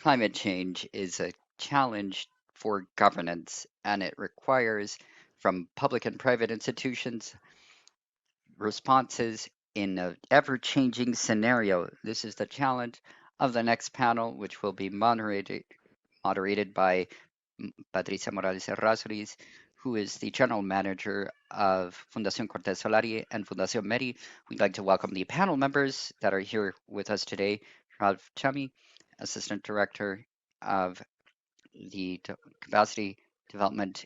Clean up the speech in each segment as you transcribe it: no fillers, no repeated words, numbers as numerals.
Climate change is a challenge for governance, and it requires from public and private institutions responses in an ever changing scenario. This is the challenge of the next panel, which will be moderated by Patricia Morales Errázuriz, who is the general manager of Fundación Cortés Solari and Fundación Meri. We'd like to welcome the panel members that are here with us today. Ralph Chami, Assistant Director of the Capacity Development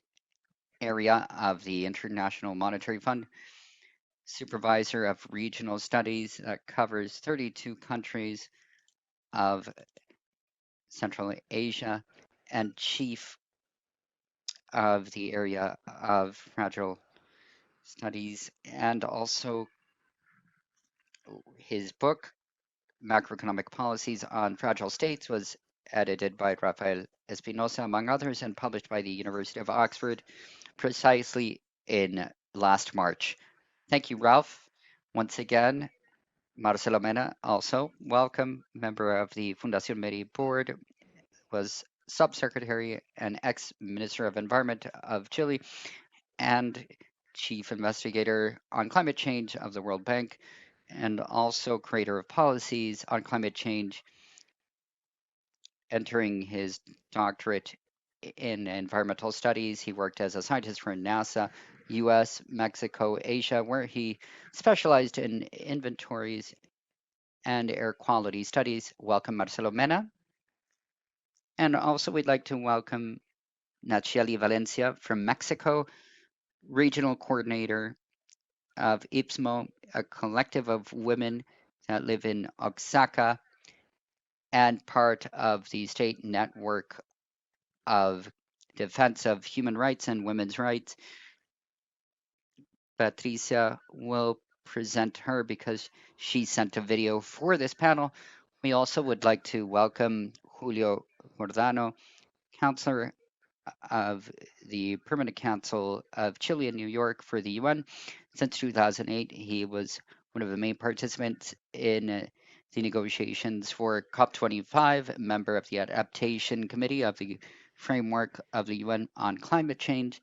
Area of the International Monetary Fund, Supervisor of Regional Studies that covers 32 countries of Central Asia, and Chief of the area of fragile studies, and also his book, Macroeconomic Policies on Fragile States, was edited by Rafael Espinosa, among others, and published by the University of Oxford precisely in last March. Thank you, Ralph. Once again, Marcelo Mena, also welcome, member of the Fundación Meri board, was subsecretary and ex-minister of environment of Chile, and chief investigator on climate change of the World Bank, and also creator of policies on climate change, entering his doctorate in environmental studies. He worked as a scientist for NASA, US, Mexico, Asia, where he specialized in inventories and air quality studies. Welcome, Marcelo Mena. And also, we'd like to welcome Nacheli Valencia from Mexico, regional coordinator of IPSMO, a collective of women that live in Oaxaca, and part of the state network of defense of human rights and women's rights. Patricia will present her because she sent a video for this panel. We also would like to welcome Julio Jordano, counselor of the Permanent Council of Chile in New York for the UN. Since 2008, he was one of the main participants in the negotiations for COP25, member of the Adaptation Committee of the Framework of the UN on Climate Change.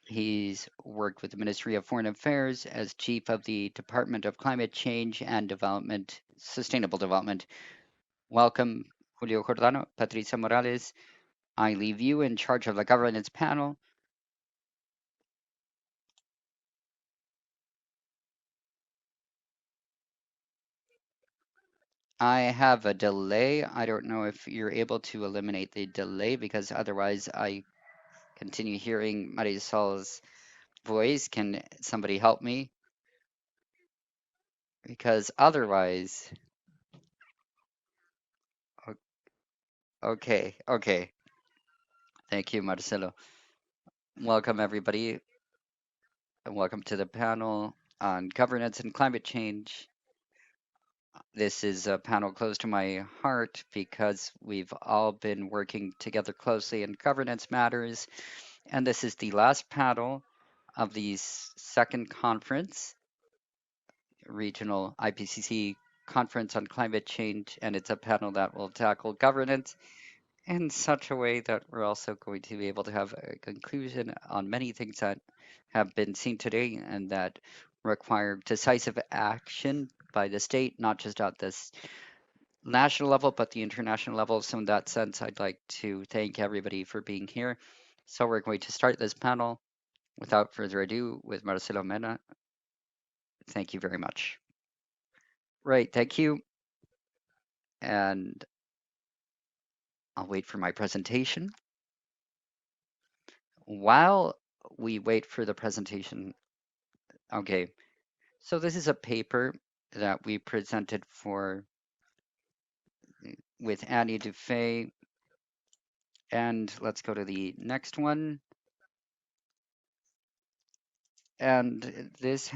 He's worked with the Ministry of Foreign Affairs as chief of the Department of Climate Change and Development, Sustainable Development. Welcome, Julio Jordano. Patricia Morales, I leave you in charge of the governance panel. I have a delay. I don't know if you're able to eliminate the delay because otherwise I continue hearing Marisol's voice. Can somebody help me? Because otherwise, okay, okay. Thank you, Marcelo. Welcome, everybody, and welcome to the panel on governance and climate change. This is a panel close to my heart because we've all been working together closely in governance matters. And this is the last panel of the second conference, Regional IPCC Conference on Climate Change. And it's a panel that will tackle governance in such a way that we're also going to be able to have a conclusion on many things that have been seen today and that require decisive action by the state, not just at this national level, but the international level. So in that sense, I'd like to thank everybody for being here. So we're going to start this panel without further ado with Marcelo Mena. Thank you very much. Right, thank you. And I'll wait for my presentation. While we wait for the presentation, okay, so this is a paper that we presented for with Annie Dufay. And let's go to the next one. And this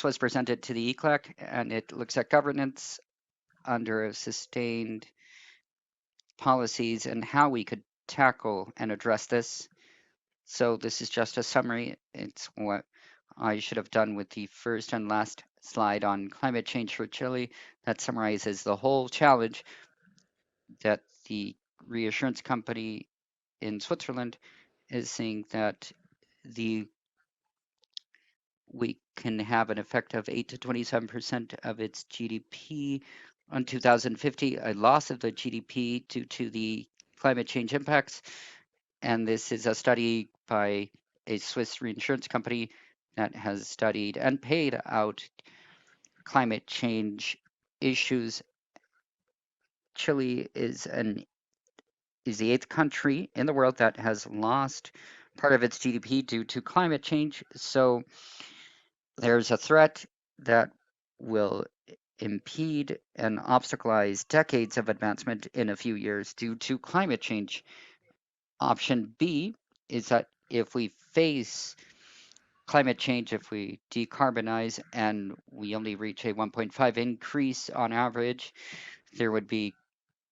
was presented to the ECLAC, and it looks at governance under sustained policies and how we could tackle and address this. So this is just a summary. It's what I should have done with the first and last slide on climate change for Chile that summarizes the whole challenge that the reassurance company in Switzerland is saying that the we can have an effect of 8 to 27% of its GDP on 2050, a loss of the GDP due to the climate change impacts. And this is a study by a Swiss reinsurance company that has studied and paid out climate change issues. Chile is the eighth country in the world that has lost part of its GDP due to climate change. So there's a threat that will impede and obstaculize decades of advancement in a few years due to climate change. Option B is that if we face climate change, if we decarbonize and we only reach a 1.5 increase on average, there would be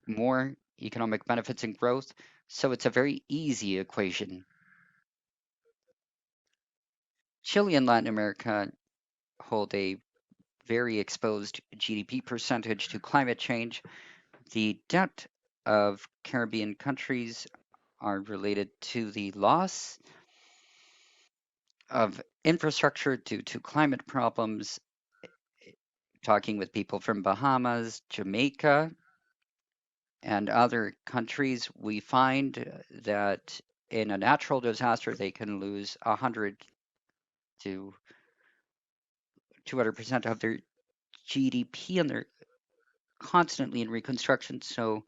more economic benefits and growth. So it's a very easy equation. Chile and Latin America hold a very exposed GDP percentage to climate change. The debt of Caribbean countries are related to the loss of infrastructure due to climate problems. Talking with people from Bahamas, Jamaica, and other countries, we find that in a natural disaster, they can lose 100 to 200% of their GDP, and they're constantly in reconstruction. So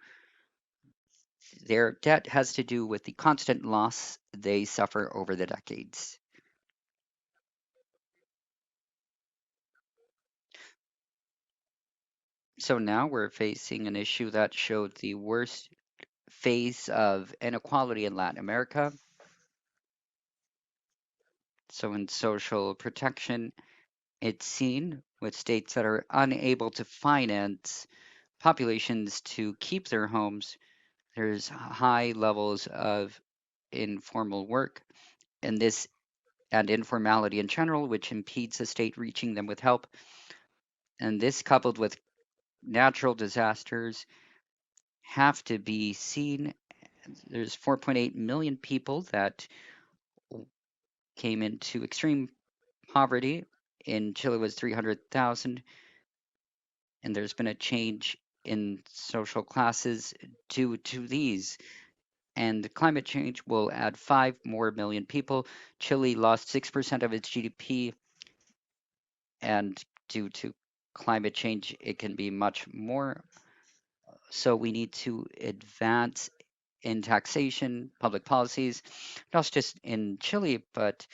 their debt has to do with the constant loss they suffer over the decades. So now we're facing an issue that showed the worst phase of inequality in Latin America. So in social protection, it's seen with states that are unable to finance populations to keep their homes. There's high levels of informal work, and this and informality in general, which impedes the state reaching them with help. And this, coupled with natural disasters, have to be seen. There's 4.8 million people that came into extreme poverty. In Chile was 300,000, and there's been a change in social classes due to these. And climate change will add 5 more million people. Chile lost 6% of its GDP, and due to climate change, it can be much more. So we need to advance in taxation, public policies, not just in Chile, but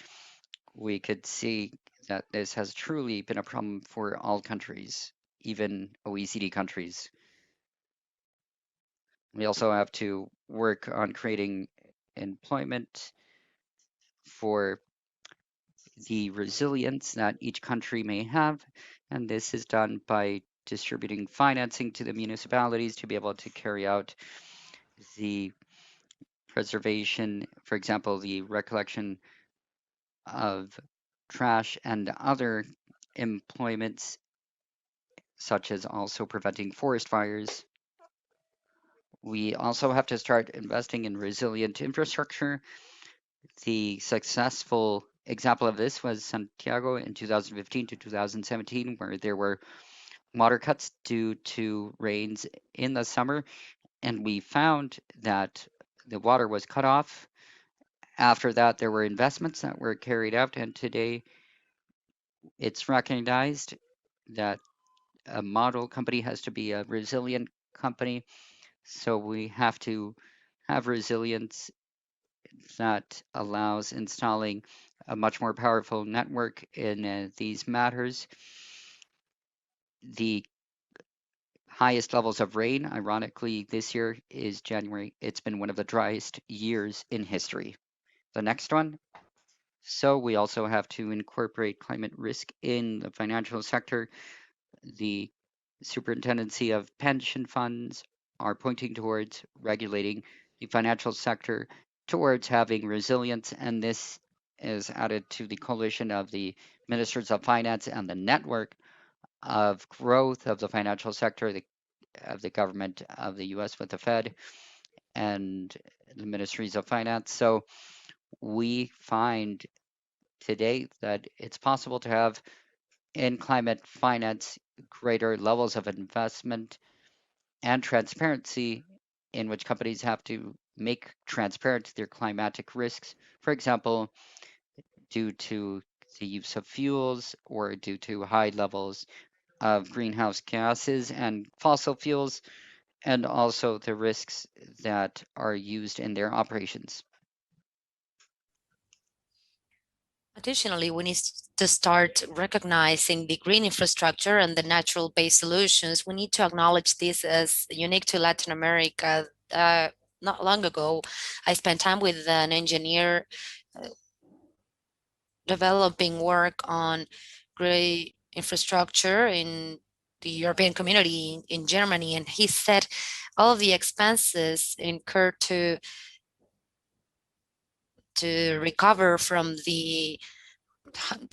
we could see that this has truly been a problem for all countries, even OECD countries. We also have to work on creating employment for the resilience that each country may have. And this is done by distributing financing to the municipalities to be able to carry out the preservation, for example, the recollection of trash and other employments, such as also preventing forest fires. We also have to start investing in resilient infrastructure. The successful example of this was Santiago in 2015 to 2017, where there were water cuts due to rains in the summer, and we found that the water was cut off. After that, there were investments that were carried out, and today it's recognized that a model company has to be a resilient company. So we have to have resilience that allows installing a much more powerful network in these matters. The highest levels of rain, ironically, this year is January. It's been one of the driest years in history. The next one. So we also have to incorporate climate risk in the financial sector. The superintendency of pension funds are pointing towards regulating the financial sector towards having resilience, and this is added to the coalition of the ministers of finance and the network. of growth of the financial sector, of the government of the US with the Fed and the ministries of finance. So we find today that it's possible to have in climate finance greater levels of investment and transparency in which companies have to make transparent their climatic risks. For example, due to the use of fuels or due to high levels of greenhouse gases and fossil fuels, and also the risks that are used in their operations. Additionally, we need to start recognizing the green infrastructure and the natural-based solutions. We need to acknowledge this as unique to Latin America. Not long ago, I spent time with an engineer developing work on grey infrastructure in the European community in Germany, and he said all of the expenses incurred to recover from the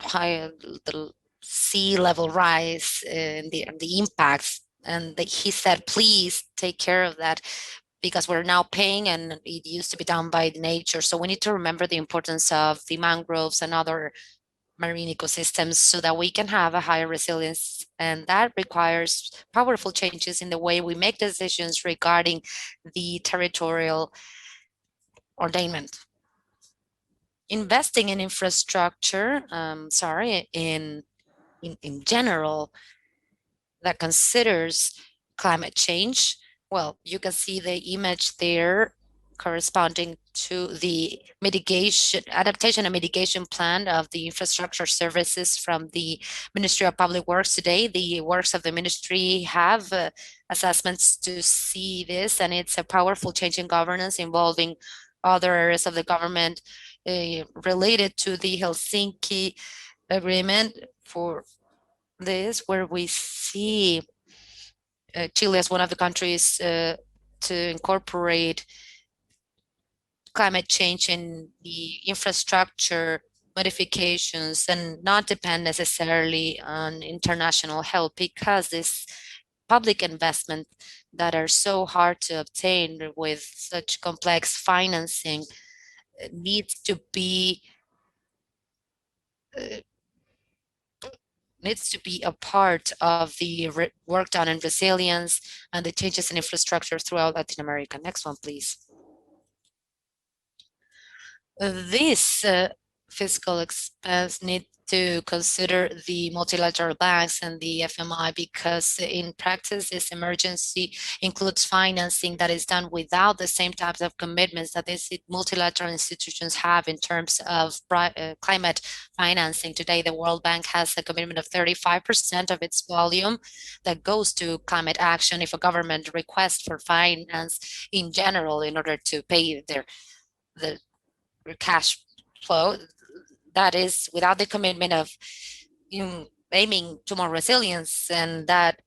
high the sea level rise and the impacts, and he said, please take care of that because we're now paying and it used to be done by nature. So we need to remember the importance of the mangroves and other marine ecosystems so that we can have a higher resilience. And that requires powerful changes in the way we make decisions regarding the territorial ordainment. Investing in infrastructure, in general, that considers climate change. Well, you can see the image there corresponding to the adaptation and mitigation plan of the infrastructure services from the Ministry of Public Works today. The works of the ministry have assessments to see this, and it's a powerful change in governance involving other areas of the government related to the Helsinki agreement for this, where we see Chile as one of the countries to incorporate climate change in the infrastructure modifications and not depend necessarily on international help, because this public investment that are so hard to obtain with such complex financing needs to be uh, needs to be a part of the work done in resilience and the changes in infrastructure throughout Latin America. Next one, please. This fiscal expense need to consider the multilateral banks and the FMI, because in practice this emergency includes financing that is done without the same types of commitments that these multilateral institutions have in terms of climate financing. Today, the World Bank has a commitment of 35% of its volume that goes to climate action if a government requests for finance in general in order to pay the cash flow. That is without the commitment of aiming to more resilience. And that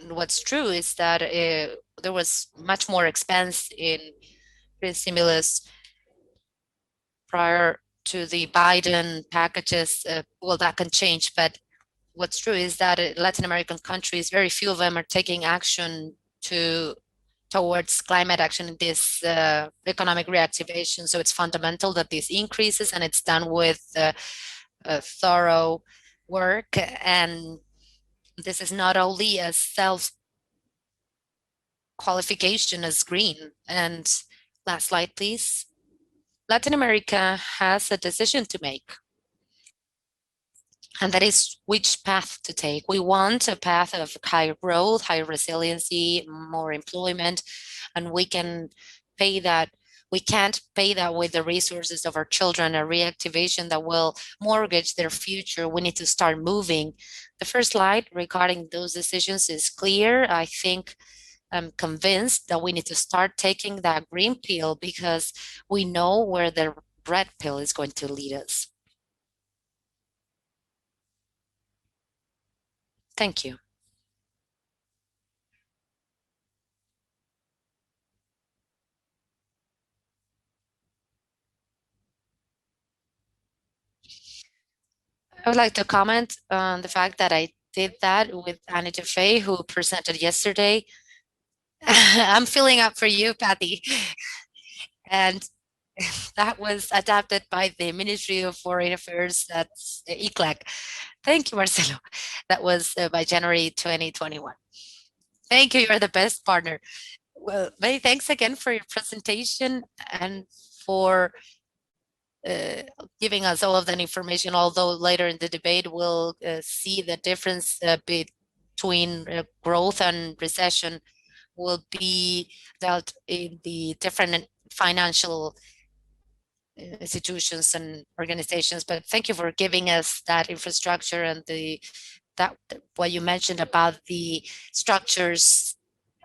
what's true is that there was much more expense in stimulus prior to the Biden packages. Well, that can change, but what's true is that Latin American countries, very few of them are taking action towards climate action in this economic reactivation. So it's fundamental that this increases, and it's done with thorough work. And this is not only a self qualification as green. And last slide, please. Latin America has a decision to make, and that is which path to take. We want a path of high growth, high resiliency, more employment, and we can pay that. We can't pay that with the resources of our children, a reactivation that will mortgage their future. We need to start moving. The first slide regarding those decisions is clear. I think I'm convinced that we need to start taking that green pill because we know where the red pill is going to lead us. Thank you. I would like to comment on the fact that I did that with Annie Jaffe, who presented yesterday. I'm filling up for you, Patty. And that was adapted by the Ministry of Foreign Affairs, that's ECLAC. Thank you, Marcelo. That was by January 2021. Thank you. You're the best partner. Well, many thanks again for your presentation and for uh, giving us all of that information, although later in the debate we'll see the difference between growth and recession will be dealt in the different financial institutions and organizations. But thank you for giving us that infrastructure and that what you mentioned about the structures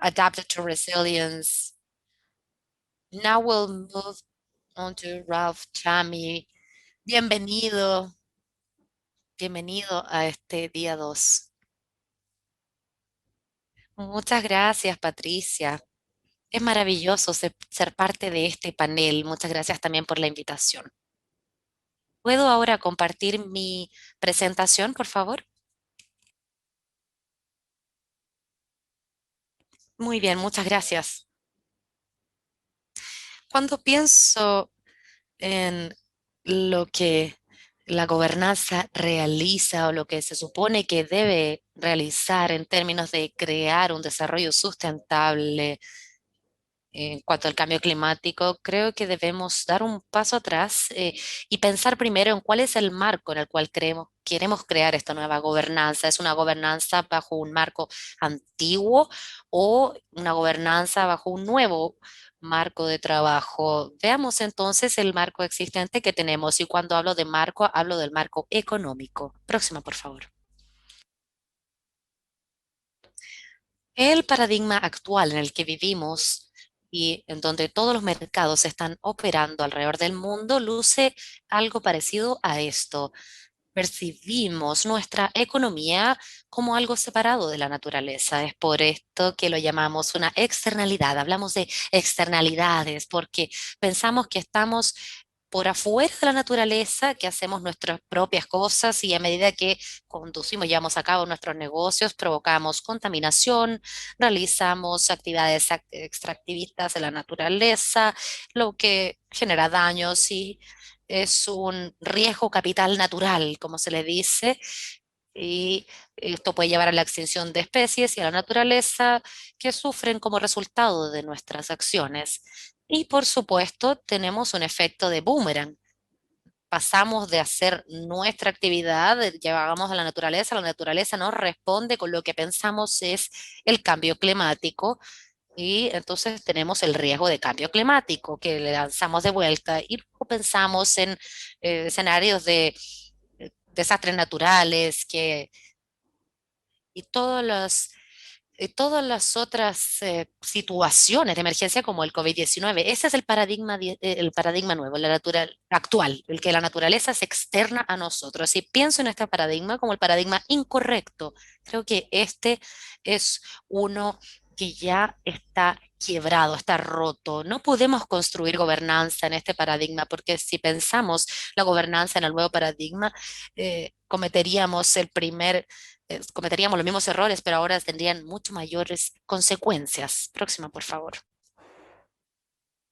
adapted to resilience. Now we'll move on to Ralph Chami. Bienvenido, bienvenido a este día 2. Muchas gracias, Patricia. Es maravilloso ser parte de este panel. Muchas gracias también por la invitación. ¿Puedo ahora compartir mi presentación, por favor? Muy bien, muchas gracias. Cuando pienso en lo que la gobernanza realiza o lo que se supone que debe realizar en términos de crear un desarrollo sustentable en cuanto al cambio climático, creo que debemos dar un paso atrás y pensar primero en cuál es el marco en el cual queremos crear esta nueva gobernanza. ¿Es una gobernanza bajo un marco antiguo o una gobernanza bajo un nuevo marco de trabajo? Veamos entonces el marco existente que tenemos y cuando hablo de marco, hablo del marco económico. Próxima, por favor. El paradigma actual en el que vivimos y en donde todos los mercados están operando alrededor del mundo luce algo parecido a esto. Percibimos nuestra economía como algo separado de la naturaleza. Es por esto que lo llamamos una externalidad. Hablamos de externalidades porque pensamos que estamos por afuera de la naturaleza, que hacemos nuestras propias cosas y a medida que conducimos, llevamos a cabo nuestros negocios, provocamos contaminación, realizamos actividades extractivistas de la naturaleza, lo que genera daños y es un riesgo capital natural, como se le dice, y esto puede llevar a la extinción de especies y a la naturaleza que sufren como resultado de nuestras acciones. Y por supuesto, tenemos un efecto de boomerang. Pasamos de hacer nuestra actividad, llevamos a la naturaleza nos responde con lo que pensamos es el cambio climático y entonces tenemos el riesgo de cambio climático que le lanzamos de vuelta y luego pensamos en escenarios de desastres naturales y todas las otras situaciones de emergencia como el COVID-19. Ese es el paradigma nuevo, la natural, actual, el que la naturaleza es externa a nosotros. Y pienso en este paradigma como el paradigma incorrecto. Creo que este es uno que ya está quebrado, está roto. No podemos construir gobernanza en este paradigma porque si pensamos la gobernanza en el nuevo paradigma, cometeríamos los mismos errores, pero ahora tendrían mucho mayores consecuencias. Próxima, por favor.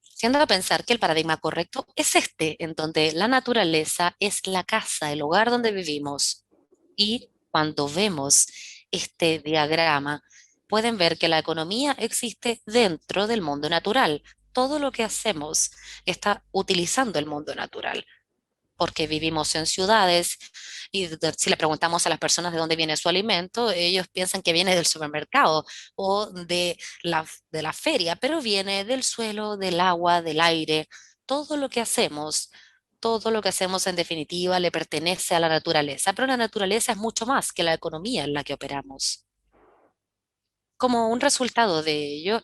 Siendo a pensar que el paradigma correcto es este, en donde la naturaleza es la casa, el hogar donde vivimos. Y cuando vemos este diagrama, pueden ver que la economía existe dentro del mundo natural. Todo lo que hacemos está utilizando el mundo natural porque vivimos en ciudades y si le preguntamos a las personas de dónde viene su alimento, ellos piensan que viene del supermercado o de la feria, pero viene del suelo, del agua, del aire. Todo lo que hacemos, todo lo que hacemos en definitiva le pertenece a la naturaleza, pero la naturaleza es mucho más que la economía en la que operamos. Como un resultado de ello,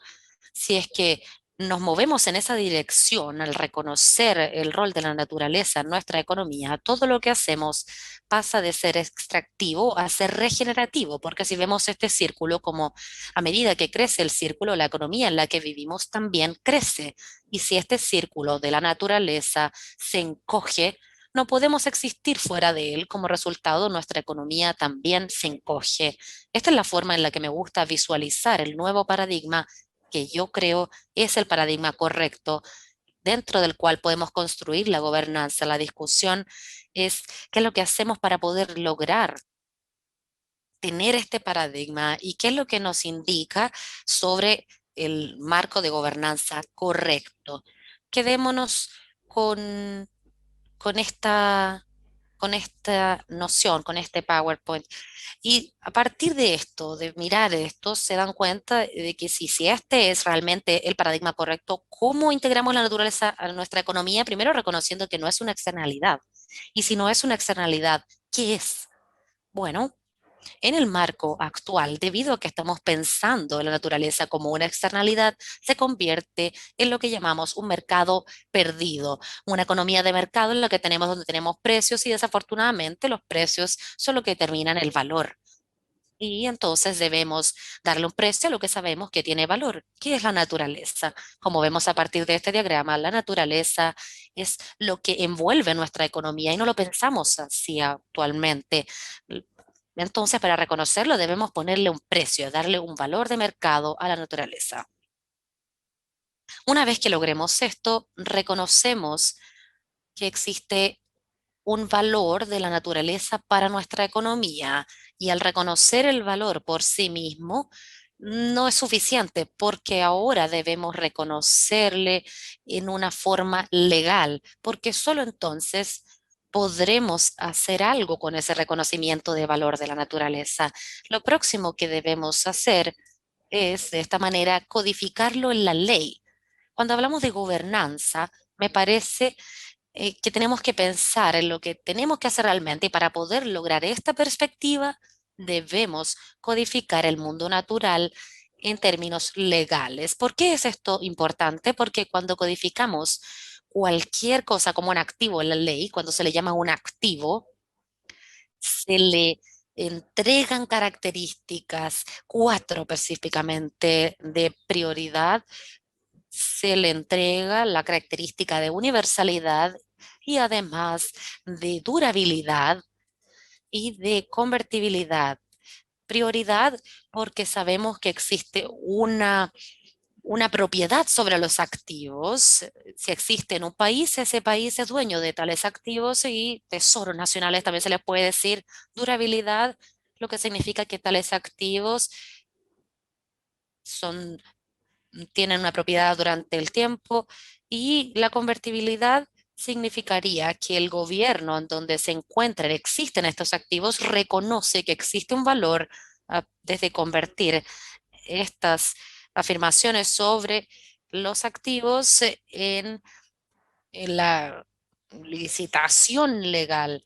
si es que nos movemos en esa dirección al reconocer el rol de la naturaleza en nuestra economía, todo lo que hacemos pasa de ser extractivo a ser regenerativo, porque si vemos este círculo como a medida que crece el círculo, la economía en la que vivimos también crece. Y si este círculo de la naturaleza se encoge, no podemos existir fuera de él. Como resultado, nuestra economía también se encoge. Esta es la forma en la que me gusta visualizar el nuevo paradigma que yo creo es el paradigma correcto dentro del cual podemos construir la gobernanza. La discusión es qué es lo que hacemos para poder lograr tener este paradigma y qué es lo que nos indica sobre el marco de gobernanza correcto. Quedémonos con, con esta, con esta noción, con este PowerPoint. Y a partir de esto, de mirar esto, se dan cuenta de que si este es realmente el paradigma correcto, ¿cómo integramos la naturaleza a nuestra economía? Primero reconociendo que no es una externalidad. Y si no es una externalidad, ¿qué es? Bueno, en el marco actual, debido a que estamos pensando en la naturaleza como una externalidad, se convierte en lo que llamamos un mercado perdido, una economía de mercado en la que tenemos donde tenemos precios y desafortunadamente los precios son lo que determinan el valor. Y entonces debemos darle un precio a lo que sabemos que tiene valor. ¿Qué es la naturaleza? Como vemos a partir de este diagrama, la naturaleza es lo que envuelve nuestra economía y no lo pensamos así actualmente. Entonces, para reconocerlo, debemos ponerle un precio, darle un valor de mercado a la naturaleza. Una vez que logremos esto, reconocemos que existe un valor de la naturaleza para nuestra economía y al reconocer el valor por sí mismo no es suficiente porque ahora debemos reconocerle en una forma legal, porque solo entonces podremos hacer algo con ese reconocimiento de valor de la naturaleza. Lo próximo que debemos hacer es, de esta manera, codificarlo en la ley. Cuando hablamos de gobernanza, me parece que tenemos que pensar en lo que tenemos que hacer realmente y para poder lograr esta perspectiva debemos codificar el mundo natural en términos legales. ¿Por qué es esto importante? Porque cuando codificamos cualquier cosa como un activo en la ley, cuando se le llama un activo, se le entregan características, cuatro específicamente, de prioridad. Se le entrega la característica de universalidad y además de durabilidad y de convertibilidad. Prioridad porque sabemos que existe una propiedad sobre los activos. Si existe en un país, ese país es dueño de tales activos y tesoros nacionales también se les puede decir durabilidad, lo que significa que tales activos son tienen una propiedad durante el tiempo y la convertibilidad significaría que el gobierno en donde se encuentran, existen estos activos, reconoce que existe un valor desde convertir estas afirmaciones sobre los activos en la licitación legal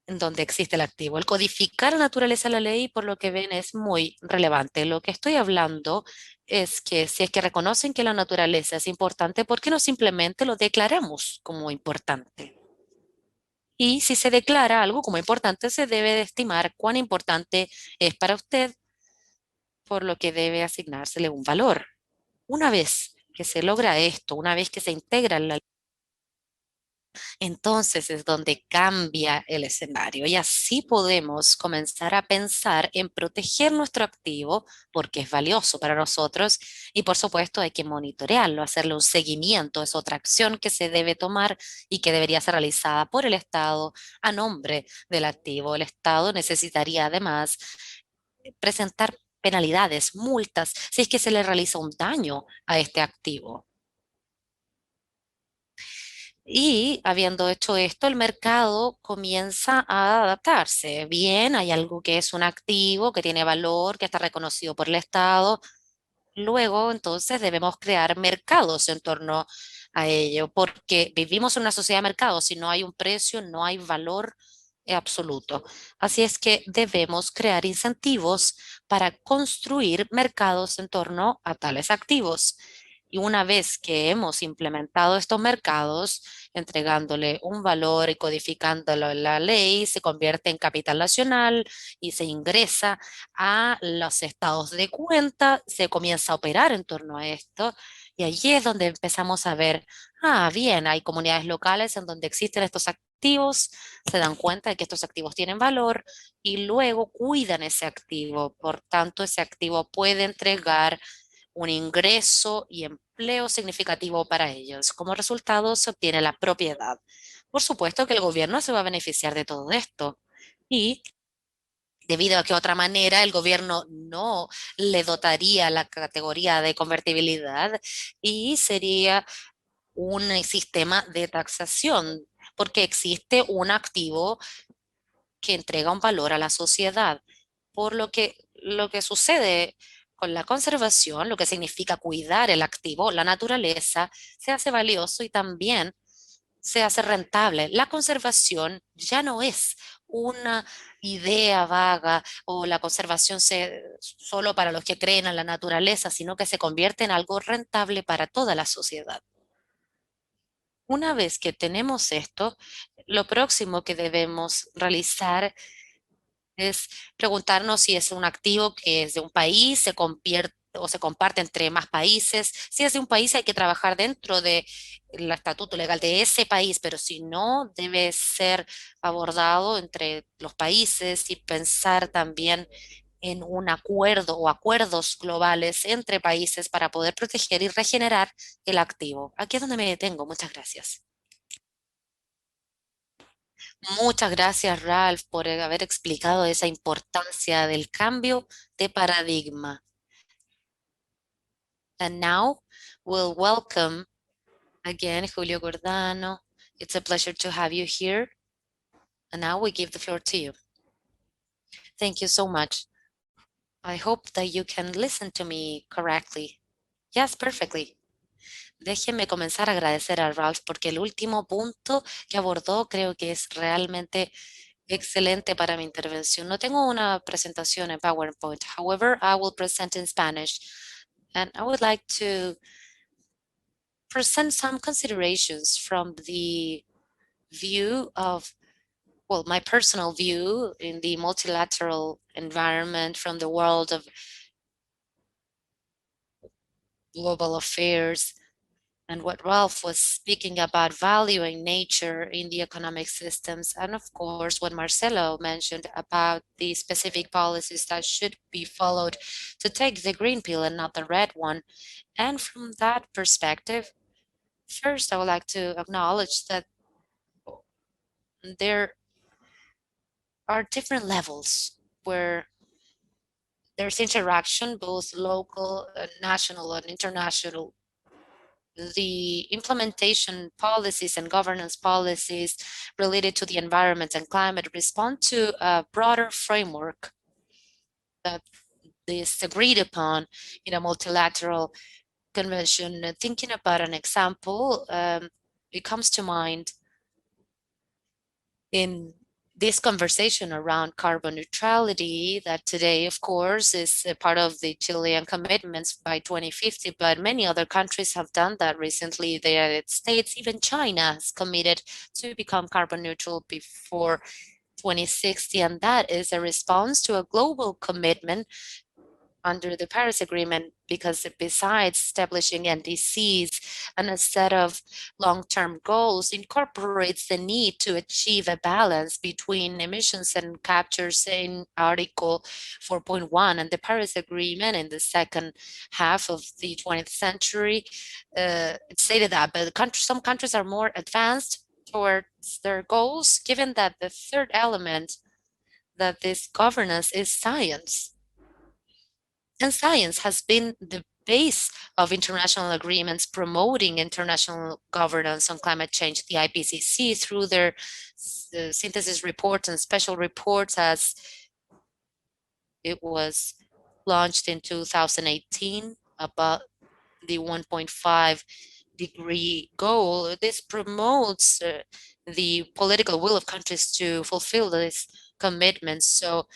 en donde existe el activo. El codificar la naturaleza de la ley, por lo que ven, es muy relevante. Lo que estoy hablando es que si es que reconocen que la naturaleza es importante, ¿por qué no simplemente lo declaramos como importante? Y si se declara algo como importante, se debe de estimar cuán importante es para usted, por lo que debe asignársele un valor. Una vez que se logra esto, una vez que se integra la entonces es donde cambia el escenario y así podemos comenzar a pensar en proteger nuestro activo porque es valioso para nosotros y por supuesto hay que monitorearlo, hacerle un seguimiento, es otra acción que se debe tomar y que debería ser realizada por el Estado a nombre del activo. El Estado necesitaría además presentar penalidades, multas, si es que se le realiza un daño a este activo. Y habiendo hecho esto, el mercado comienza a adaptarse. Bien, hay algo que es un activo, que tiene valor, que está reconocido por el Estado. Luego, entonces, debemos crear mercados en torno a ello, porque vivimos en una sociedad de mercado. Si no hay un precio, no hay valor absoluto. Así es que debemos crear incentivos para construir mercados en torno a tales activos. Y una vez que hemos implementado estos mercados, entregándole un valor y codificándolo en la ley, se convierte en capital nacional y se ingresa a los estados de cuenta, se comienza a operar en torno a esto Y allí es donde empezamos a ver, bien, hay comunidades locales en donde existen estos activos, se dan cuenta de que estos activos tienen valor y luego cuidan ese activo. Por tanto, ese activo puede entregar un ingreso y empleo significativo para ellos. Como resultado, se obtiene la propiedad. Por supuesto que el gobierno se va a beneficiar de todo esto. Y debido a que de otra manera el gobierno no le dotaría la categoría de convertibilidad y sería un sistema de taxación, porque existe un activo que entrega un valor a la sociedad. Por lo que sucede con la conservación, lo que significa cuidar el activo, la naturaleza, se hace valioso y también se hace rentable. La conservación ya no es una idea vaga o la conservación solo para los que creen en la naturaleza, sino que se convierte en algo rentable para toda la sociedad. Una vez que tenemos esto, lo próximo que debemos realizar es preguntarnos si es un activo que es de un país, se convierte o se comparte entre más países. Si es de un país, hay que trabajar dentro del estatuto legal de ese país, pero si no, debe ser abordado entre los países y pensar también en un acuerdo o acuerdos globales entre países para poder proteger y regenerar el activo. Aquí es donde me detengo. Muchas gracias. Muchas gracias, Ralph, por haber explicado esa importancia del cambio de paradigma. And now we'll welcome again Julio Gordano. It's a pleasure to have you here. And now we give the floor to you. Thank you so much. I hope that you can listen to me correctly. Yes, perfectly. Déjeme comenzar a agradecer a Ralph porque el último punto que abordó creo que es realmente excelente para mi intervención. No tengo una presentación en PowerPoint. However, I will present in Spanish. And I would like to present some considerations from the view of, well, my personal view in the multilateral environment from the world of global affairs and what Ralph was speaking about valuing nature in the economic systems, and of course, what Marcelo mentioned about the specific policies that should be followed to take the green pill and not the red one. And from that perspective, first, I would like to acknowledge that there are different levels where there's interaction, both local, national, and international. The implementation policies and governance policies related to the environment and climate respond to a broader framework that is agreed upon in a multilateral convention. Thinking about an example, it comes to mind in this conversation around carbon neutrality that today, of course, is a part of the Chilean commitments by 2050, but many other countries have done that recently. The United States, even China has committed to become carbon neutral before 2060, and that is a response to a global commitment under the Paris Agreement, because besides establishing NDCs and a set of long-term goals, incorporates the need to achieve a balance between emissions and captures in Article 4.1 and the Paris Agreement in the second half of the 20th century. It stated that, but some countries are more advanced towards their goals, given that the third element that this governance is science. And science has been the base of international agreements promoting international governance on climate change. The IPCC, through their synthesis reports and special reports, as it was launched in 2018 about the 1.5 degree goal. This promotes the political will of countries to fulfill these commitments. So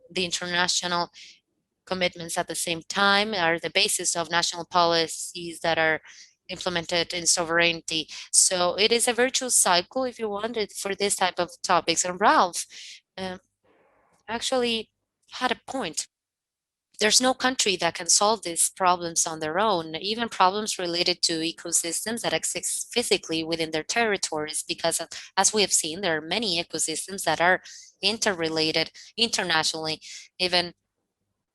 the international commitments at the same time are the basis of national policies that are implemented in sovereignty. So it is a virtuous cycle, if you want it, for this type of topics. And Ralph actually had a point There's no country that can solve these problems on their own, even problems related to ecosystems that exist physically within their territories, because as we have seen, there are many ecosystems that are interrelated internationally, even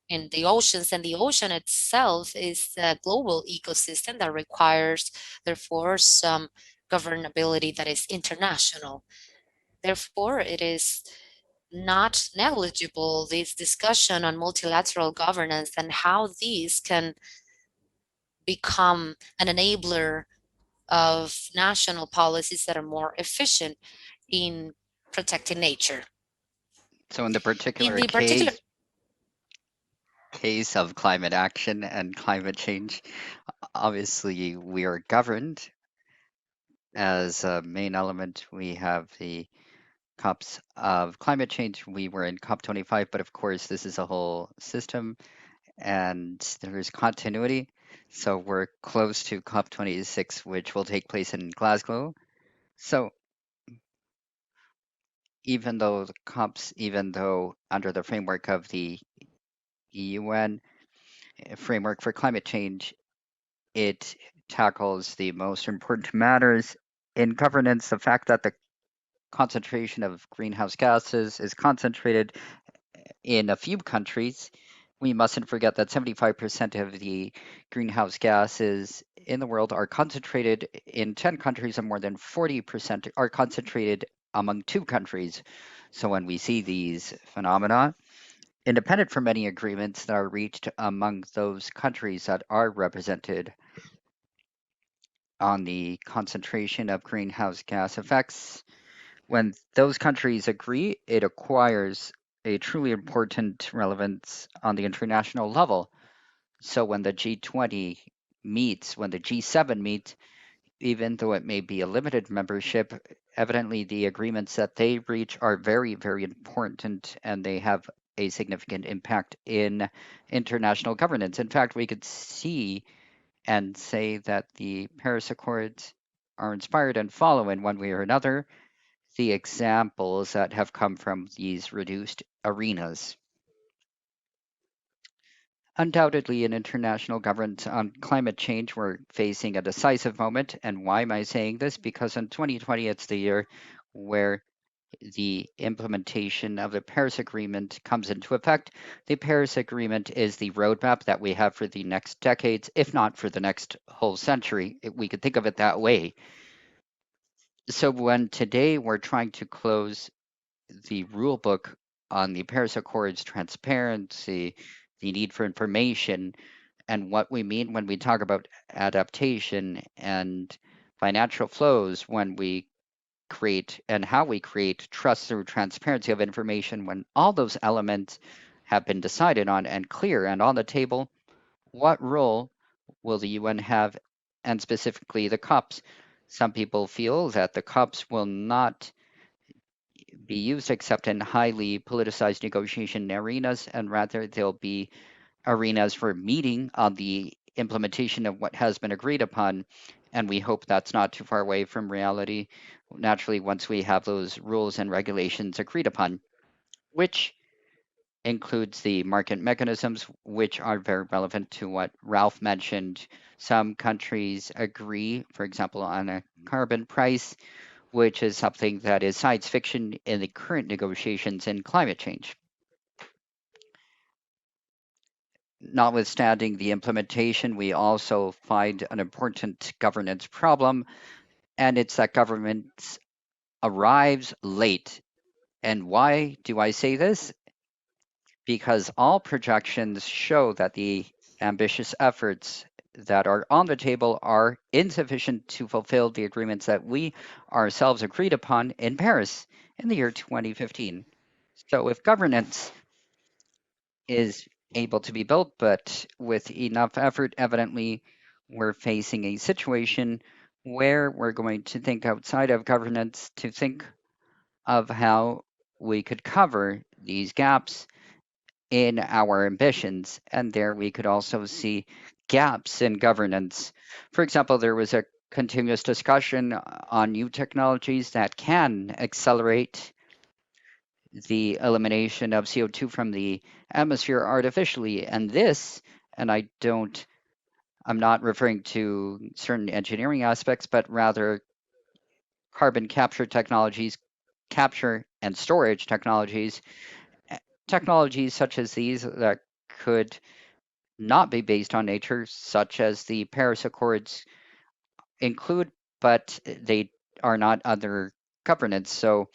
in the oceans, and the ocean itself is a global ecosystem that requires, therefore, some governability that is international. Therefore, it is not negligible, this discussion on multilateral governance and how these can become an enabler of national policies that are more efficient in protecting nature. So in the In particular the particular, case of climate action and climate change, obviously we are governed as a main element. We have the COPs of climate change. We were in COP25, but of course, this is a whole system and there's continuity. So we're close to COP26, which will take place in Glasgow. So even though the COPs, even though under the framework of the UN framework for climate change, it tackles the most important matters in governance, the fact that the concentration of greenhouse gases is concentrated in a few countries. We mustn't forget that 75% of the greenhouse gases in the world are concentrated in 10 countries, and more than 40% are concentrated among two countries. So when we see these phenomena, independent from any agreements that are reached among those countries that are represented on the concentration of greenhouse gas effects, when those countries agree, it acquires a truly important relevance on the international level. So when the G20 meets, when the G7 meets, even though it may be a limited membership, evidently the agreements that they reach are very, very important and they have a significant impact in international governance. In fact, we could see and say that the Paris Accords are inspired and follow in one way or another the examples that have come from these reduced arenas. Undoubtedly, in international governance on climate change, we're facing a decisive moment. And why am I saying this? Because in 2020, it's the year where the implementation of the Paris Agreement comes into effect. The Paris Agreement is the roadmap that we have for the next decades, if not for the next whole century. We could think of it that way. So when today we're trying to close the rule book on the Paris Accords transparency, the need for information, and what we mean when we talk about adaptation and financial flows, when we create and how we create trust through transparency of information, when all those elements have been decided on and clear and on the table, what role will the UN have, and specifically the COPs? Some people feel that the COPs will not be used except in highly politicized negotiation arenas, and rather they'll be arenas for meeting on the implementation of what has been agreed upon. And we hope that's not too far away from reality, naturally, once we have those rules and regulations agreed upon, which includes the market mechanisms, which are very relevant to what Ralph mentioned. Some countries agree, for example, on a carbon price, which is something that is science fiction in the current negotiations in climate change. Notwithstanding the implementation, we also find an important governance problem, and it's that government arrives late. And why do I say this? Because all projections show that the ambitious efforts that are on the table are insufficient to fulfill the agreements that we ourselves agreed upon in Paris in the year 2015. So, if governance is able to be built, but with enough effort, evidently, we're facing a situation where we're going to think outside of governance to think of how we could cover these gaps in our ambitions. And there we could also see gaps in governance. For example, there was a continuous discussion on new technologies that can accelerate the elimination of CO2 from the atmosphere artificially. And this, and I'm not referring to certain engineering aspects, but rather carbon capture technologies, capture and storage technologies, eh, technologies such as these that could not be based on nature, such as the Paris Accords include, but they are not under governance. So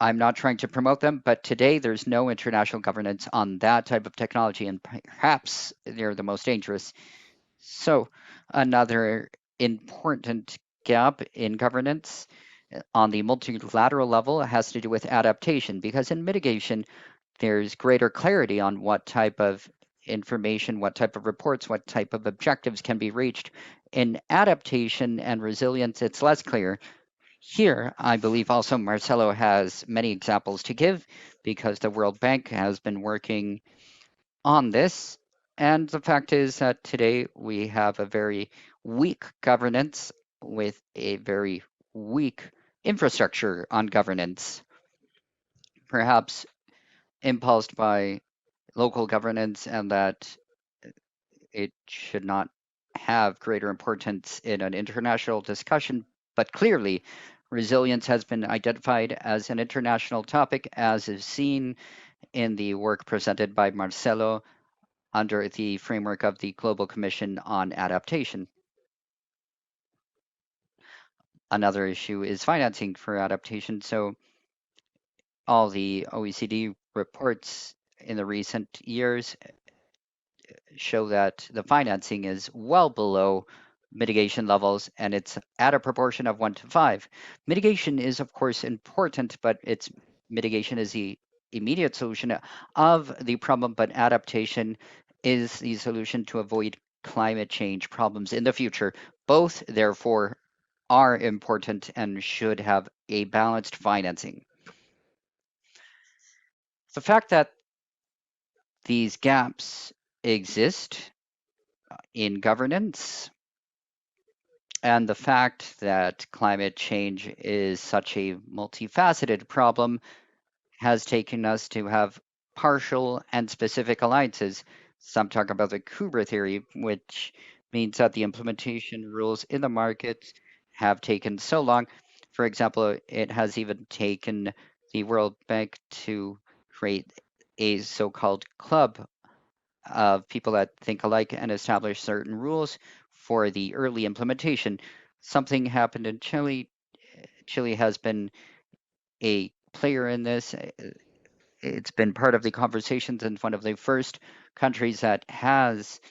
I'm not trying to promote them, but today there's no international governance on that type of technology, and perhaps they're the most dangerous. So, another important gap in governance on the multilateral level has to do with adaptation, because in mitigation, there's greater clarity on what type of information, what type of reports, what type of objectives can be reached. In adaptation and resilience, it's less clear. Here, I believe also Marcelo has many examples to give because the World Bank has been working on this. And the fact is that today we have a very weak governance with a very weak infrastructure on governance, perhaps impulsed by local governance, and that it should not have greater importance in an international discussion. But clearly, resilience has been identified as an international topic, as is seen in the work presented by Marcelo under the framework of the Global Commission on Adaptation. Another issue is financing for adaptation. So, all the OECD reports in the recent years show that the financing is well below mitigation levels, and it's at a proportion of 1 to 5. Mitigation is, of course, important, but it's mitigation is the immediate solution of the problem, but adaptation is the solution to avoid climate change problems in the future. Both, therefore, are important and should have a balanced financing. The fact that these gaps exist in governance and the fact that climate change is such a multifaceted problem has taken us to have partial and specific alliances. Some talk about the Kubra theory, which means that the implementation rules in the market have taken so long. For example, it has even taken the World Bank to create a so called club of people that think alike and establish certain rules for the early implementation. Something happened in Chile. Chile has been a player in this. It's been part of the conversations and one of the first countries that has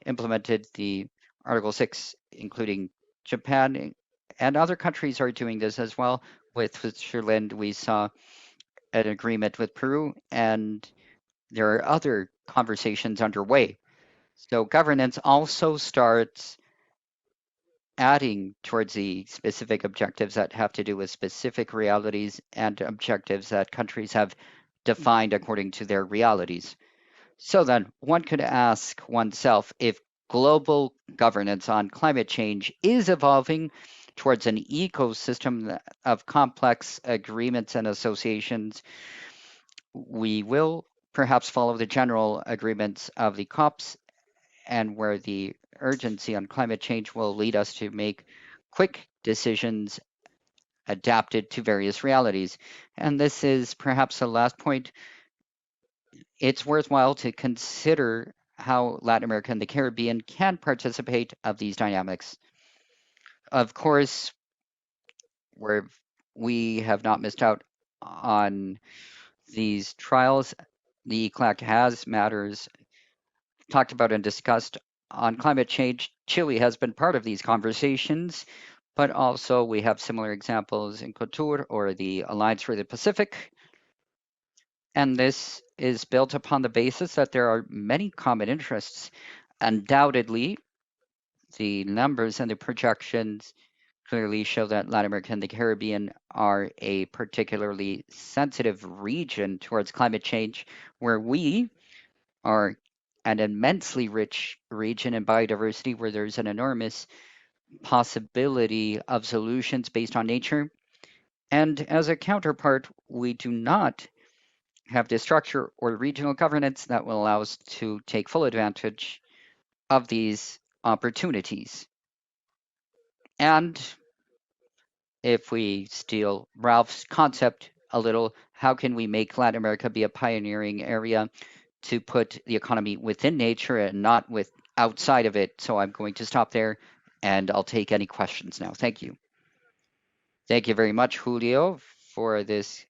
implemented the Article 6, including Japan. And other countries are doing this as well. With Switzerland, we saw an agreement with Peru, and there are other conversations underway. So governance also starts adding towards the specific objectives that have to do with specific realities and objectives that countries have defined according to their realities. So then, one could ask oneself if global governance on climate change is evolving towards an ecosystem of complex agreements and associations. We will perhaps follow the general agreements of the COPs, and where the urgency on climate change will lead us to make quick decisions adapted to various realities. And this is perhaps the last point. It's worthwhile to consider how Latin America and the Caribbean can participate of these dynamics. Of course, where we have not missed out on these trials, the ECLAC has matters talked about and discussed on climate change. Chile has been part of these conversations, but also we have similar examples in Couture or the Alliance for the Pacific. And this is built upon the basis that there are many common interests. Undoubtedly, the numbers and the projections clearly show that Latin America and the Caribbean are a particularly sensitive region towards climate change, where we are an immensely rich region in biodiversity, where there's an enormous possibility of solutions based on nature. And as a counterpart, we do not have the structure or regional governance that will allow us to take full advantage of these opportunities. And if we steal Ralph's concept a little, how can we make Latin America be a pioneering area to put the economy within nature and not with outside of it? So I'm going to stop there and I'll take any questions now. Thank you. Thank you very much, Julio, for this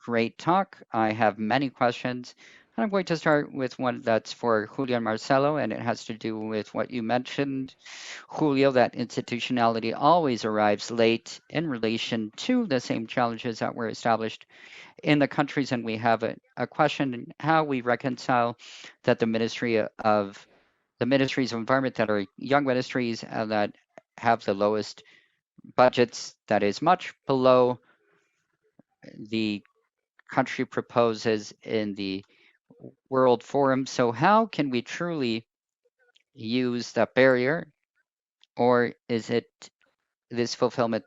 great talk. I have many questions. I'm going to start with one that's for Julio and Marcelo, and it has to do with what you mentioned, Julio, that institutionality always arrives late in relation to the same challenges that were established in the countries. And we have a question how we reconcile that the ministries of environment that are young ministries and that have the lowest budgets, that is much below the country proposes in the World Forum. So, how can we truly use that barrier, or is it this fulfillment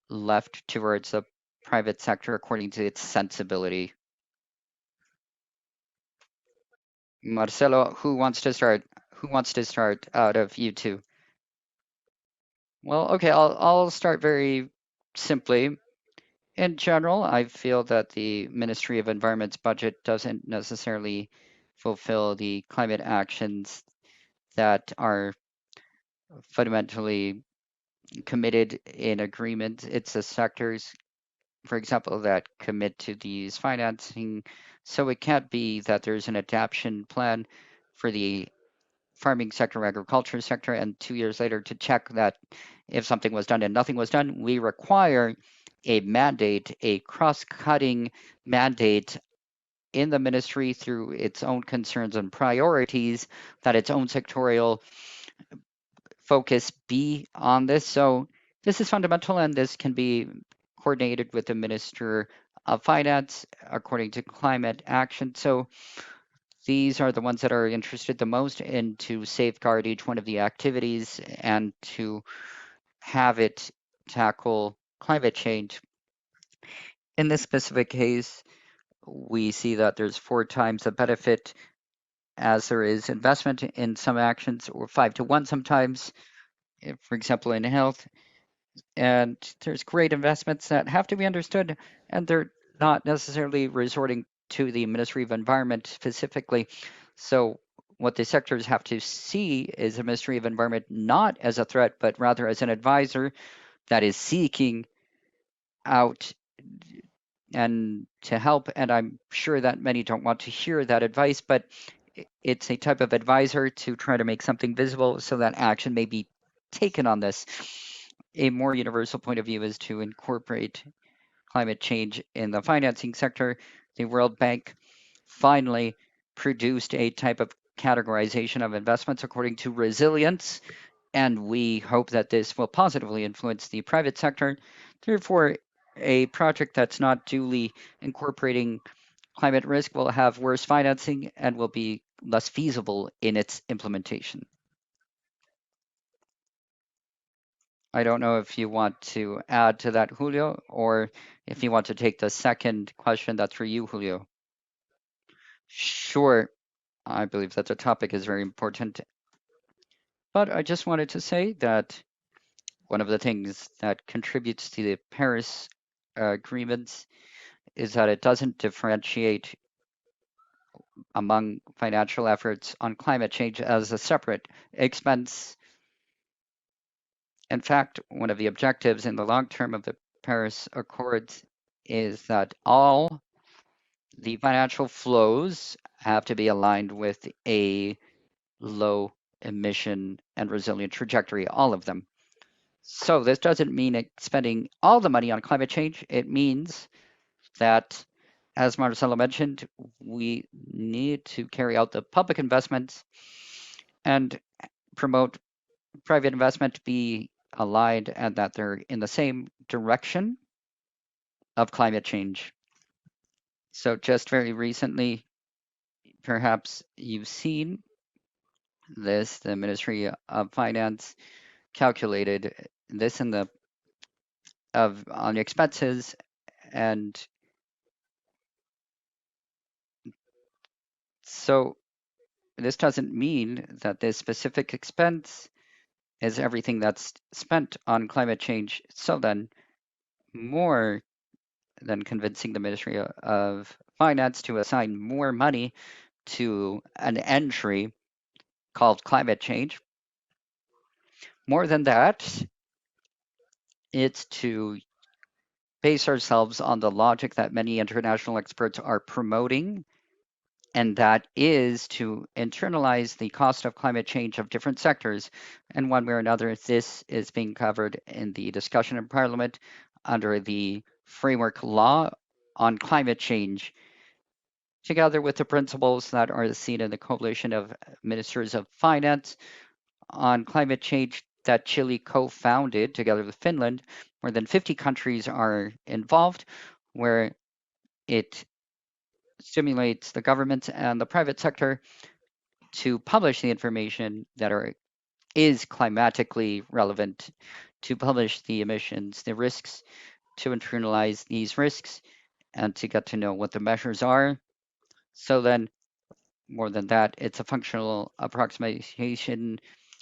left towards the private sector according to its sensibility? Marcelo, who wants to start? Who wants to start out of you two? Well, okay, I'll start very simply. In general, I feel that the Ministry of Environment's budget doesn't necessarily fulfill the climate actions that are fundamentally committed in agreement. It's the sectors, for example, that commit to these financing. So it can't be that there's an adaptation plan for the farming sector, agriculture sector, and 2 years later to check that if something was done and nothing was done. We require a mandate, a cross-cutting mandate in the ministry through its own concerns and priorities, that its own sectorial focus be on this. So this is fundamental, and this can be coordinated with the Minister of Finance according to climate action. So these are the ones that are interested the most in to safeguard each one of the activities and to have it tackle climate change. In this specific case, we see that there's 4 times the benefit as there is investment in some actions, or 5 to 1 sometimes, for example, in health. And there's great investments that have to be understood, and they're not necessarily resorting to the Ministry of Environment specifically. So what the sectors have to see is the Ministry of Environment not as a threat, but rather as an advisor that is seeking out and to help. And I'm sure that many don't want to hear that advice, but it's a type of advisor to try to make something visible so that action may be taken on this. A more universal point of view is to incorporate climate change in the financing sector. The World Bank finally produced a type of categorization of investments according to resilience, and we hope that this will positively influence the private sector. Therefore, a project that's not duly incorporating climate risk will have worse financing and will be less feasible in its implementation. I don't know if you want to add to that, Julio, or if you want to take the second question that's for you, Julio. Sure, I believe that the topic is very important. But I just wanted to say that one of the things that contributes to the Paris agreements is that it doesn't differentiate among financial efforts on climate change as a separate expense. In fact, one of the objectives in the long term of the Paris Accords is that all the financial flows have to be aligned with a low emission and resilient trajectory, all of them. So this doesn't mean spending all the money on climate change. It means that, as Marcelo mentioned, we need to carry out the public investments and promote private investment to be aligned and that they're in the same direction of climate change. So just very recently, perhaps you've seen this, the Ministry of Finance calculated this in the on expenses, and so this doesn't mean that this specific expense is everything that's spent on climate change. So then, more than convincing the Ministry of Finance to assign more money to an entry called climate change, more than that, it's to base ourselves on the logic that many international experts are promoting, and that is to internalize the cost of climate change of different sectors. And one way or another, this is being covered in the discussion in Parliament under the framework law on climate change, together with the principles that are seen in the coalition of ministers of finance on climate change that Chile co founded together with Finland. More than 50 countries are involved, where it stimulates the government and the private sector to publish the information that is climatically relevant, to publish the emissions, the risks, to internalize these risks, and to get to know what the measures are. So then, more than that, it's a functional approximation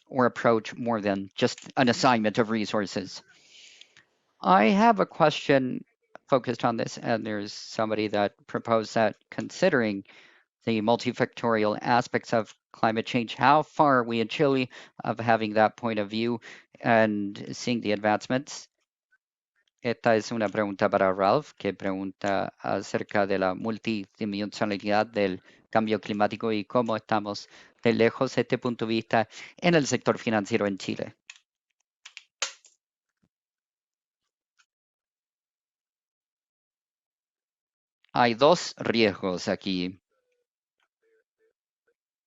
or approach more than just an assignment of resources. I have a question focused on this, and there's somebody that proposed that considering the multifactorial aspects of climate change, how far are we in Chile of having that point of view and seeing the advancements? Esta es una pregunta para Ralph, que pregunta acerca de la multidimensionalidad del cambio climático y cómo estamos de lejos de este punto de vista en el sector financiero en Chile. Hay dos riesgos aquí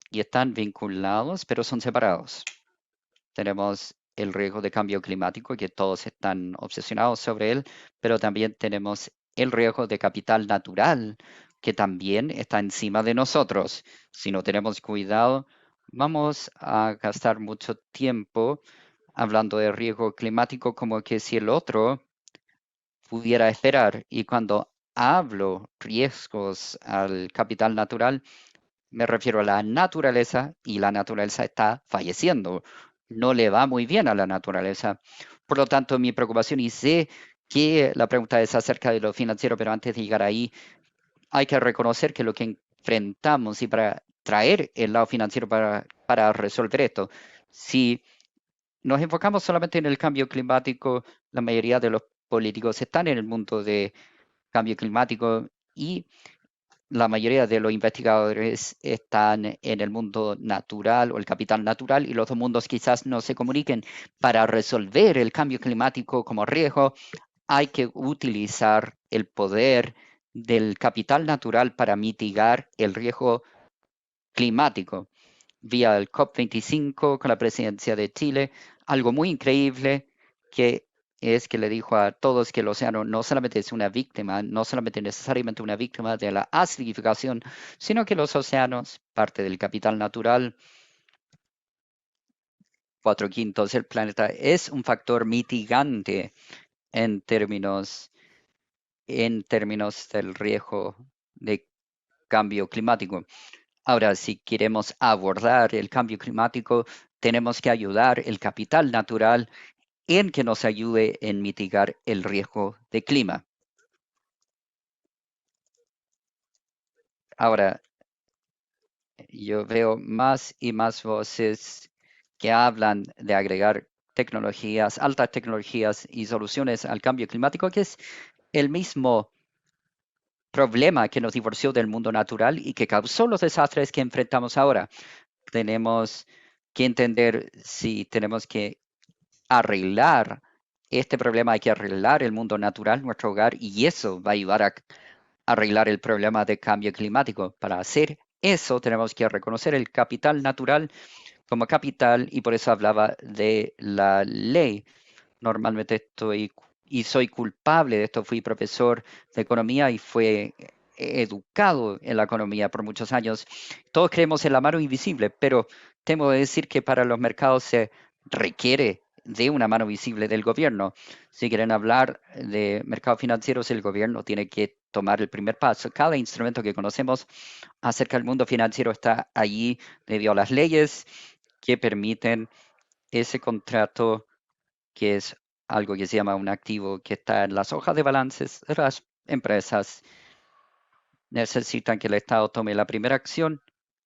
y están vinculados, pero son separados. Tenemos el riesgo de cambio climático, que todos están obsesionados sobre él, pero también tenemos el riesgo de capital natural, que también está encima de nosotros. Si no tenemos cuidado, vamos a gastar mucho tiempo hablando de riesgo climático como que si el otro pudiera esperar. Y cuando hablo riesgos al capital natural, me refiero a la naturaleza, y la naturaleza está falleciendo. No le va muy bien a la naturaleza. Por lo tanto, mi preocupación, y sé que la pregunta es acerca de lo financiero, pero antes de llegar ahí, hay que reconocer que lo que enfrentamos y para traer el lado financiero para resolver esto, si nos enfocamos solamente en el cambio climático, la mayoría de los políticos están en el mundo de cambio climático y la mayoría de los investigadores están en el mundo natural o el capital natural, y los dos mundos quizás no se comuniquen. Para resolver el cambio climático como riesgo, hay que utilizar el poder del capital natural para mitigar el riesgo climático. Vía el COP25 con la presidencia de Chile, algo muy increíble que es que le dijo a todos que el océano no solamente es una víctima, no solamente necesariamente una víctima de la acidificación, sino que los océanos, parte del capital natural, 4/5 del planeta, es un factor mitigante en términos del riesgo de cambio climático. Ahora, si queremos abordar el cambio climático, tenemos que ayudar el capital natural en que nos ayude en mitigar el riesgo de clima. Ahora, yo veo más y más voces que hablan de agregar tecnologías, altas tecnologías y soluciones al cambio climático, que es el mismo problema que nos divorció del mundo natural y que causó los desastres que enfrentamos ahora. Tenemos que entender si tenemos que arreglar este problema, hay que arreglar el mundo natural, nuestro hogar, y eso va a ayudar a arreglar el problema de cambio climático. Para hacer eso tenemos que reconocer el capital natural como capital, y por eso hablaba de la ley. Normalmente estoy y soy culpable de esto. Fui profesor de economía y fui educado en la economía por muchos años. Todos creemos en la mano invisible, pero temo decir que para los mercados se requiere de una mano visible del gobierno. Si quieren hablar de mercados financieros, el gobierno tiene que tomar el primer paso. Cada instrumento que conocemos acerca del mundo financiero está allí debido a las leyes que permiten ese contrato, que es algo que se llama un activo que está en las hojas de balances de las empresas. Necesitan que el Estado tome la primera acción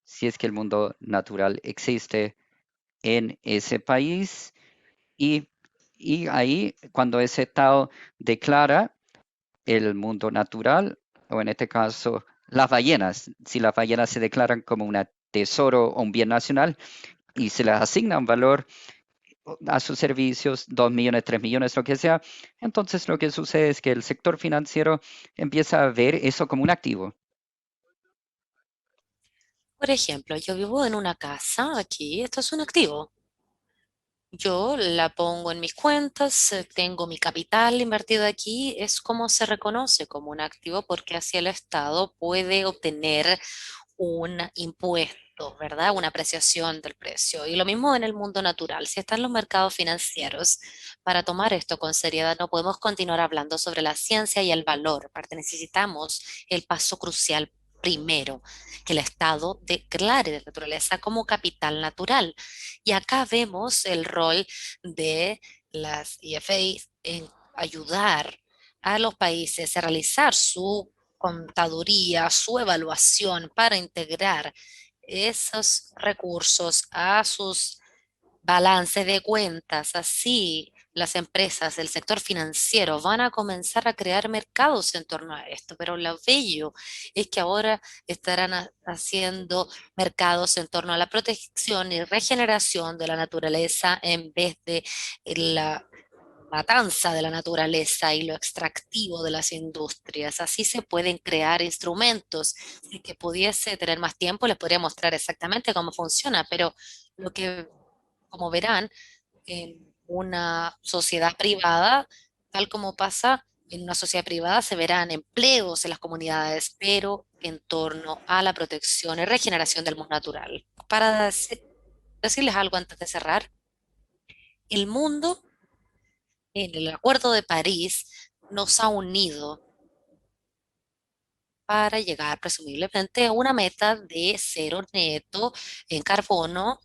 si es que el mundo natural existe en ese país, y, y ahí cuando ese Estado declara el mundo natural, o en este caso las ballenas, si las ballenas se declaran como un tesoro o un bien nacional y se les asigna un valor a sus servicios, 2 millones, 3 millones, lo que sea, entonces lo que sucede es que el sector financiero empieza a ver eso como un activo. Por ejemplo, yo vivo en una casa aquí, esto es un activo. Yo la pongo en mis cuentas, tengo mi capital invertido aquí, es como se reconoce como un activo porque así el Estado puede obtener un impuesto, ¿verdad? Una apreciación del precio. Y lo mismo en el mundo natural. Si están los mercados financieros, para tomar esto con seriedad, no podemos continuar hablando sobre la ciencia y el valor. Aparte, necesitamos el paso crucial primero, que el Estado declare la naturaleza como capital natural. Y acá vemos el rol de las IFAs en ayudar a los países a realizar su contaduría, su evaluación para integrar esos recursos a sus balances de cuentas. Así, las empresas del sector financiero van a comenzar a crear mercados en torno a esto, pero lo bello es que ahora estarán haciendo mercados en torno a la protección y regeneración de la naturaleza en vez de la matanza de la naturaleza y lo extractivo de las industrias. Así se pueden crear instrumentos. Si que pudiese tener más tiempo, les podría mostrar exactamente cómo funciona, pero lo que, como verán, en una sociedad privada, tal como pasa en una sociedad privada, se verán empleos en las comunidades, pero en torno a la protección y regeneración del mundo natural. Para decirles algo antes de cerrar, el mundo en el Acuerdo de París nos ha unido para llegar presumiblemente a una meta de cero neto en carbono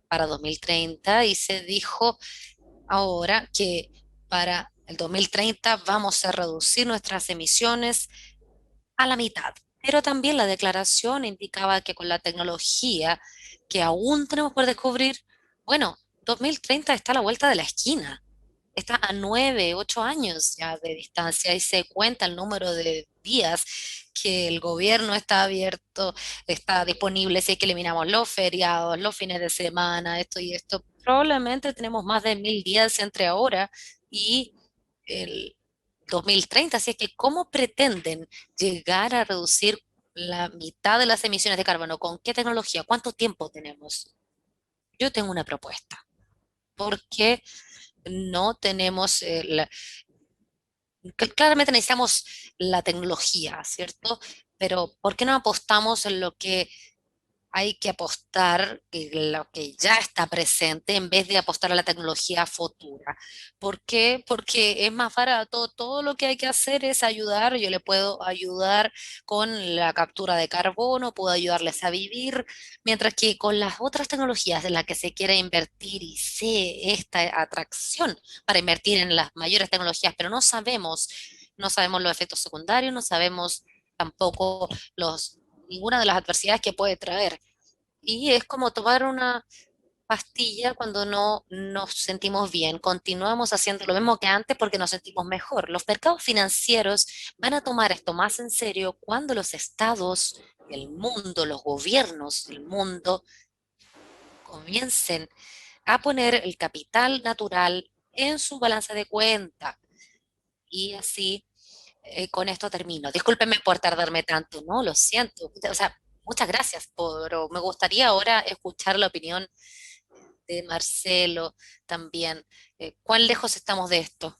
para 2030 y se dijo ahora que para el 2030 vamos a reducir nuestras emisiones a la mitad. Pero también la declaración indicaba que con la tecnología que aún tenemos por descubrir, bueno, 2030 está a la vuelta de la esquina, está a 9, 8 años ya de distancia y se cuenta el número de días que el gobierno está abierto, está disponible si es que eliminamos los feriados, los fines de semana, esto y esto. Probablemente tenemos más de 1000 días entre ahora y el 2030. Así es que, ¿cómo pretenden llegar a reducir la mitad de las emisiones de carbono? ¿Con qué tecnología? ¿Cuánto tiempo tenemos? Yo tengo una propuesta. ¿Por qué no tenemos claramente necesitamos la tecnología, ¿cierto? Pero ¿por qué no apostamos en lo que hay que apostar, en lo que ya está presente, en vez de apostar a la tecnología futura? ¿Por qué? Porque es más barato. Todo lo que hay que hacer es ayudar. Yo le puedo ayudar con la captura de carbono, puedo ayudarles a vivir, mientras que con las otras tecnologías en las que se quiere invertir y sé esta atracción para invertir en las mayores tecnologías, pero no sabemos los efectos secundarios, no sabemos tampoco ninguna de las adversidades que puede traer. Y es como tomar una pastilla cuando no nos sentimos bien. Continuamos haciendo lo mismo que antes porque nos sentimos mejor. Los mercados financieros van a tomar esto más en serio cuando los estados, el mundo, los gobiernos del mundo comiencen a poner el capital natural en su balance de cuenta. Y así, con esto termino. Discúlpeme por tardarme tanto, ¿no? Lo siento. O sea, muchas gracias, pero me gustaría ahora escuchar la opinión de Marcelo también. ¿Cuán lejos estamos de esto?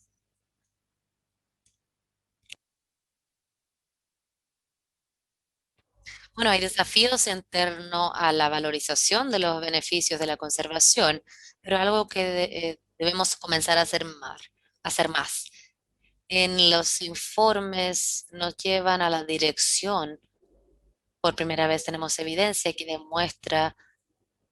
Bueno, hay desafíos en torno a la valorización de los beneficios de la conservación, pero algo que Debemos comenzar a hacer más. En los informes nos llevan a la dirección. Por primera vez tenemos evidencia que demuestra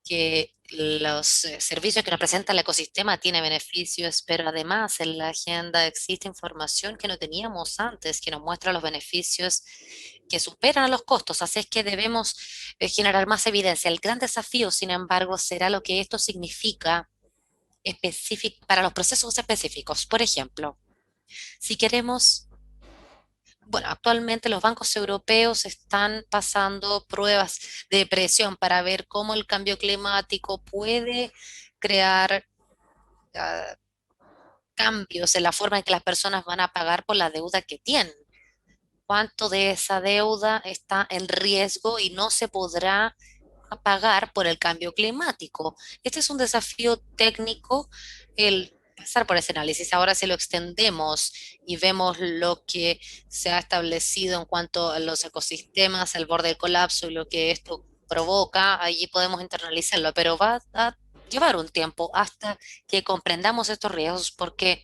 que los servicios que nos presenta el ecosistema tienen beneficios, pero además en la agenda existe información que no teníamos antes, que nos muestra los beneficios que superan a los costos. Así es que debemos generar más evidencia. El gran desafío, sin embargo, será lo que esto significa para los procesos específicos. Por ejemplo, si queremos, bueno, actualmente los bancos europeos están pasando pruebas de presión para ver cómo el cambio climático puede crear ah, cambios en la forma en que las personas van a pagar por la deuda que tienen. Cuánto de esa deuda está en riesgo y no se podrá pagar por el cambio climático. Este es un desafío técnico, el pasar por ese análisis. Ahora, si lo extendemos y vemos lo que se ha establecido en cuanto a los ecosistemas, el borde del colapso y lo que esto provoca, allí podemos internalizarlo, pero va a llevar un tiempo hasta que comprendamos estos riesgos porque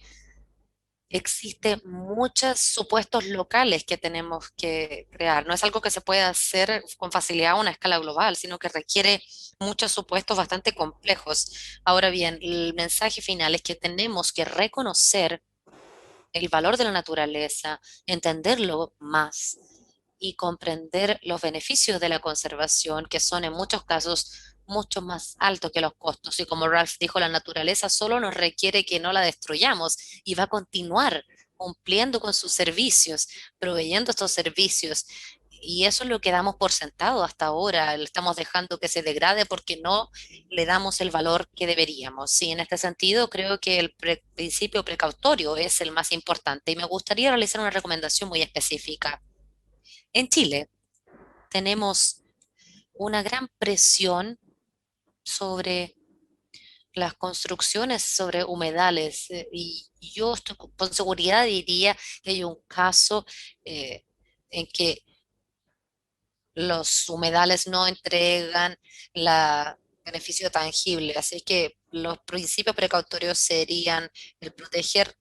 existen muchos supuestos locales que tenemos que crear. No es algo que se pueda hacer con facilidad a una escala global, sino que requiere muchos supuestos bastante complejos. Ahora bien, el mensaje final es que tenemos que reconocer el valor de la naturaleza, entenderlo más y comprender los beneficios de la conservación, que son en muchos casos mucho más altos que los costos. Y como Ralph dijo, la naturaleza solo nos requiere que no la destruyamos y va a continuar cumpliendo con sus servicios, proveyendo estos servicios. Y eso es lo que damos por sentado hasta ahora. Le estamos dejando que se degrade porque no le damos el valor que deberíamos. Sí, en este sentido, creo que el principio precautorio es el más importante y me gustaría realizar una recomendación muy específica. En Chile tenemos una gran presión sobre las construcciones sobre humedales y yo con seguridad diría que hay un caso en que los humedales no entregan la beneficio tangible. Así que los principios precautorios serían el proteger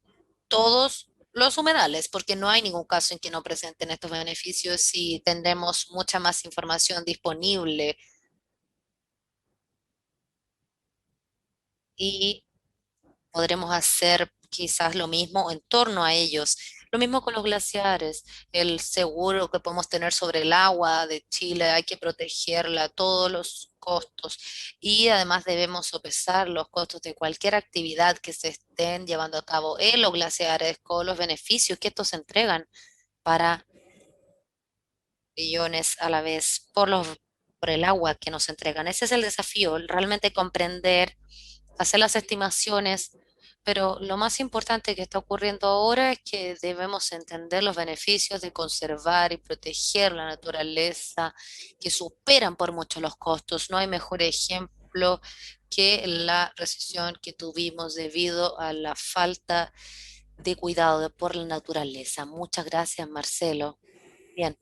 todos los humedales, porque no hay ningún caso en que no presenten estos beneficios y tendremos mucha más información disponible y podremos hacer quizás lo mismo en torno a ellos. Lo mismo con los glaciares, el seguro que podemos tener sobre el agua de Chile, hay que protegerla a todos los costos y además debemos sopesar los costos de cualquier actividad que se estén llevando a cabo en los glaciares con los beneficios que estos entregan para billones a la vez por el agua que nos entregan. Ese es el desafío, realmente comprender, hacer las estimaciones, pero lo más importante que está ocurriendo ahora es que debemos entender los beneficios de conservar y proteger la naturaleza, que superan por mucho los costos. No hay mejor ejemplo que la recesión que tuvimos debido a la falta de cuidado por la naturaleza. Muchas gracias, Marcelo. Bien,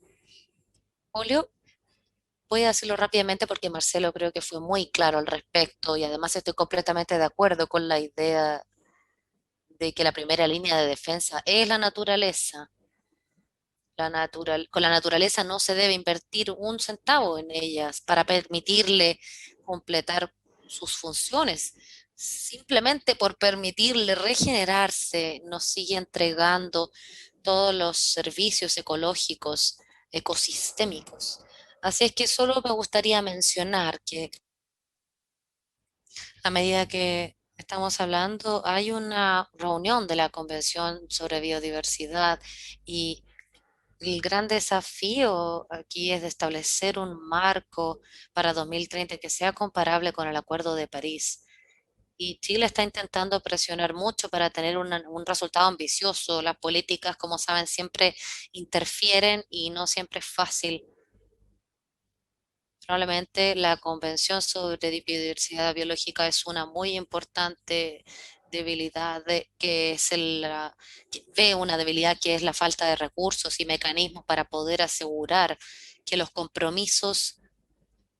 Julio. Voy a decirlo rápidamente porque Marcelo creo que fue muy claro al respecto y además estoy completamente de acuerdo con la idea de que la primera línea de defensa es la naturaleza. Con la naturaleza no se debe invertir un centavo en ellas para permitirle completar sus funciones. Simplemente por permitirle regenerarse, nos sigue entregando todos los servicios ecológicos, ecosistémicos. Así es que solo me gustaría mencionar que a medida que estamos hablando, hay una reunión de la Convención sobre Biodiversidad y el gran desafío aquí es de establecer un marco para 2030 que sea comparable con el Acuerdo de París. Y Chile está intentando presionar mucho para tener un resultado ambicioso. Las políticas, como saben, siempre interfieren y no siempre es fácil. Probablemente la Convención sobre Biodiversidad Biológica es una muy importante debilidad que es que ve una debilidad que es la falta de recursos y mecanismos para poder asegurar que los compromisos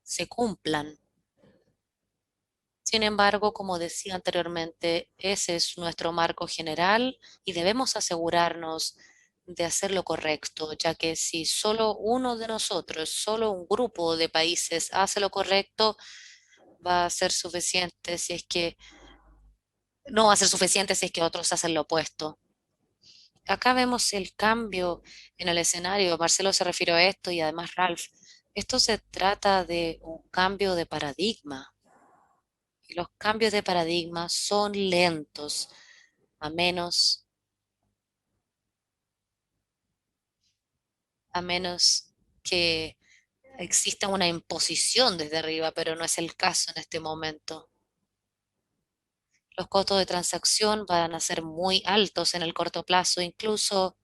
se cumplan. Sin embargo, como decía anteriormente, ese es nuestro marco general y debemos asegurarnos de hacer lo correcto, ya que si solo uno de nosotros, solo un grupo de países hace lo correcto, va a ser suficiente si es que no va a ser suficiente si es que otros hacen lo opuesto. Acá vemos el cambio en el escenario. Marcelo se refirió a esto y además Ralph. Esto se trata de un cambio de paradigma. Y los cambios de paradigma son lentos, a menos, a menos que exista una imposición desde arriba, pero no es el caso en este momento. Los costos de transacción van a ser muy altos en el corto plazo, incluso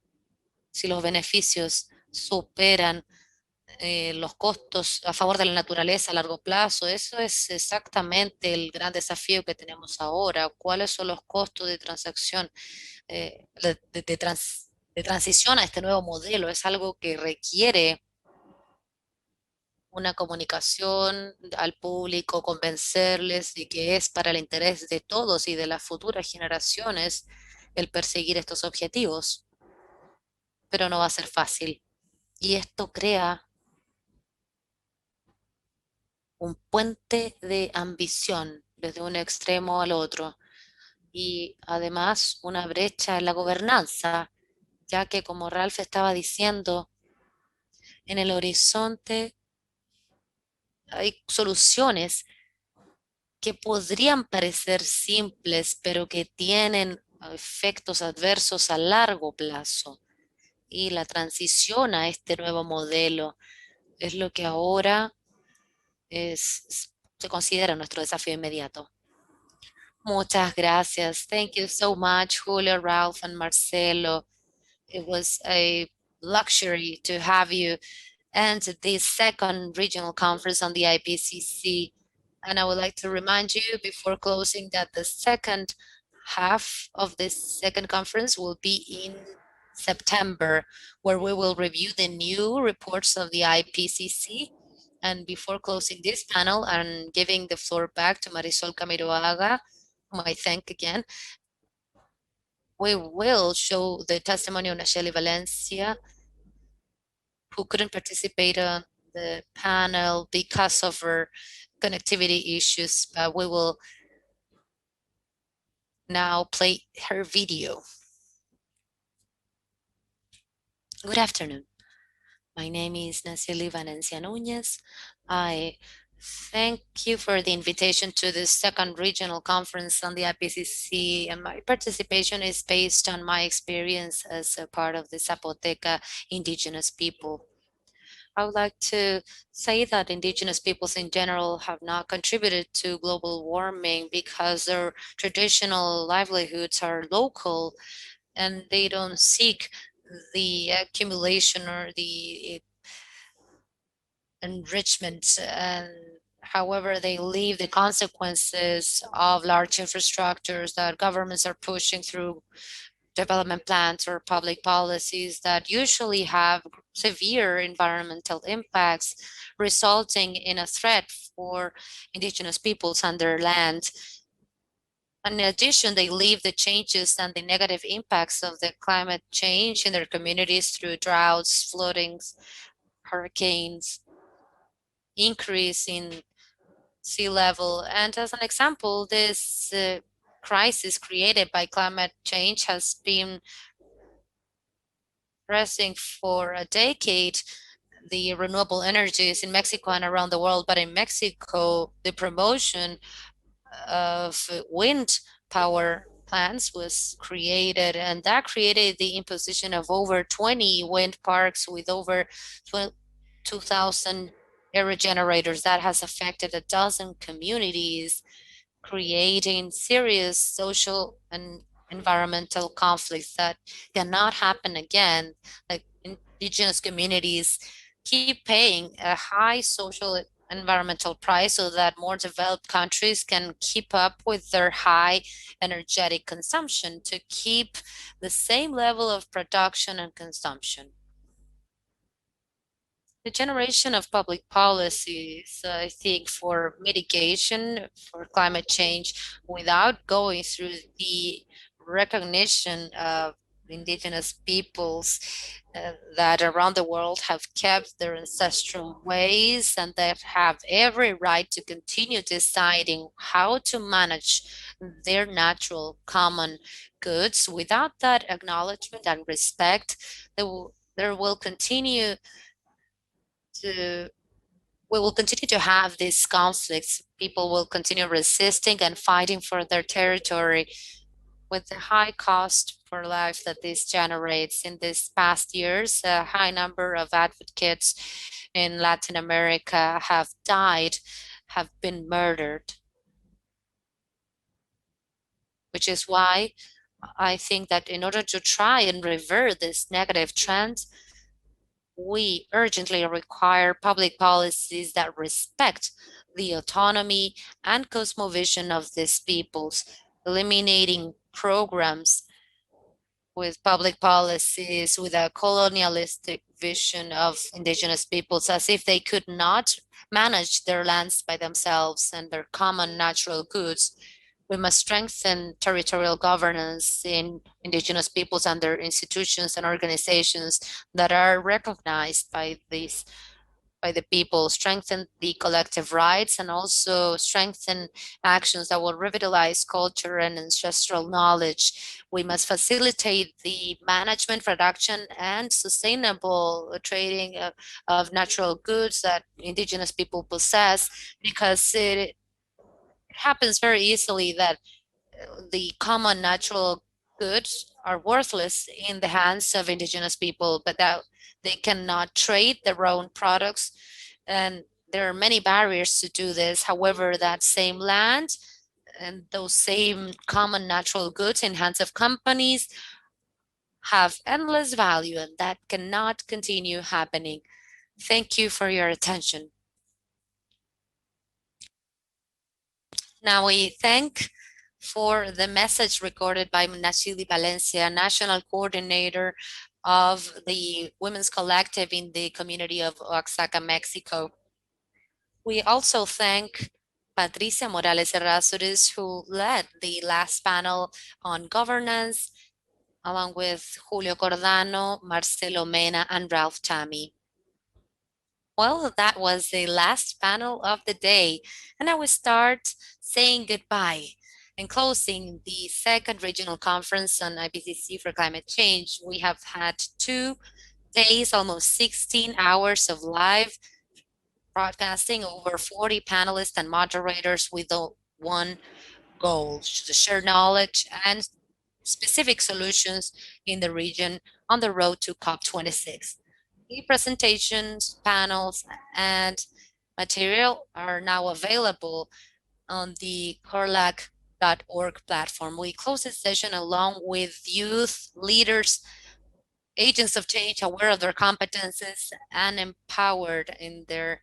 si los beneficios superan los costos a favor de la naturaleza a largo plazo. Eso es exactamente el gran desafío que tenemos ahora. ¿Cuáles son los costos de transacción, de transición a este nuevo modelo? Es algo que requiere una comunicación al público, convencerles de que es para el interés de todos y de las futuras generaciones el perseguir estos objetivos, pero no va a ser fácil. Y esto crea un puente de ambición desde un extremo al otro y además una brecha en la gobernanza, ya que como Ralph estaba diciendo, en el horizonte hay soluciones que podrían parecer simples, pero que tienen efectos adversos a largo plazo. Y la transición a este nuevo modelo es lo que ahora se considera nuestro desafío inmediato. Muchas gracias. Thank you so much, Julio, Ralph, and Marcelo. It was a luxury to have you and this second regional conference on the IPCC. And I would like to remind you before closing that the second half of this second conference will be in September, where we will review the new reports of the IPCC. And before closing this panel and giving the floor back to Marisol Camiroaga, whom I thank again, we will show the testimony of Nacheli Valencia, who couldn't participate on the panel because of her connectivity issues. But we will now play her video. Good afternoon. My name is Naceli Valencia Núñez. I thank you for the invitation to the second regional conference on the IPCC, and my participation is based on my experience as a part of the Zapoteca indigenous people. I would like to say that indigenous peoples in general have not contributed to global warming because their traditional livelihoods are local and they don't seek the accumulation or the enrichment. And however, they leave the consequences of large infrastructures that governments are pushing through development plans or public policies that usually have severe environmental impacts, resulting in a threat for indigenous peoples and their land. In addition, they leave the changes and the negative impacts of the climate change in their communities through droughts, floodings, hurricanes, increase in sea level. And as an example, this crisis created by climate change has been pressing for a decade the renewable energies in Mexico and around the world. But in Mexico, the promotion of wind power plants was created, and that created the imposition of over 20 wind parks with over 2,000 aerogenerators. That has affected a dozen communities, creating serious social and environmental conflicts that cannot happen again. Like indigenous communities keep paying a high social environmental price so that more developed countries can keep up with their high energetic consumption to keep the same level of production and consumption. The generation of public policies, I think, for mitigation for climate change without going through the recognition of indigenous peoples that around the world have kept their ancestral ways and that have every right to continue deciding how to manage their natural common goods. Without that acknowledgement and respect, there will continue to we will continue to have these conflicts. People will continue resisting and fighting for their territory with the high cost for life that this generates. In these past years, a high number of advocates in Latin America have died, have been murdered, which is why I think that in order to try and reverse this negative trend, we urgently require public policies that respect the autonomy and cosmovision of these peoples, eliminating programs with public policies with a colonialistic vision of indigenous peoples as if they could not manage their lands by themselves and their common natural goods. We must strengthen territorial governance in indigenous peoples and their institutions and organizations that are recognized by the people, strengthen the collective rights, and also strengthen actions that will revitalize culture and ancestral knowledge. We must facilitate the management, production, and sustainable trading of natural goods that indigenous people possess, because it happens very easily that the common natural goods are worthless in the hands of indigenous people, but that they cannot trade their own products. And there are many barriers to do this. However, that same land and those same common natural goods in hands of companies have endless value, and that cannot continue happening. Thank you for your attention. Now we thank for the message recorded by Nachili Valencia, National Coordinator of the Women's Collective in the community of Oaxaca, Mexico. We also thank Patricia Morales Errázuriz, who led the last panel on governance, along with Julio Cordano, Marcelo Mena, and Ralph Tami. Well, that was the last panel of the day, and I will start saying goodbye. In closing the second regional conference on IPCC for climate change, we have had 2 days, almost 16 hours of live broadcasting, over 40 panelists and moderators with one goal: to share knowledge and specific solutions in the region on the road to COP26. The presentations, panels, and material are now available on the corlac.org platform. We close this session along with youth leaders, agents of change aware of their competences and empowered in their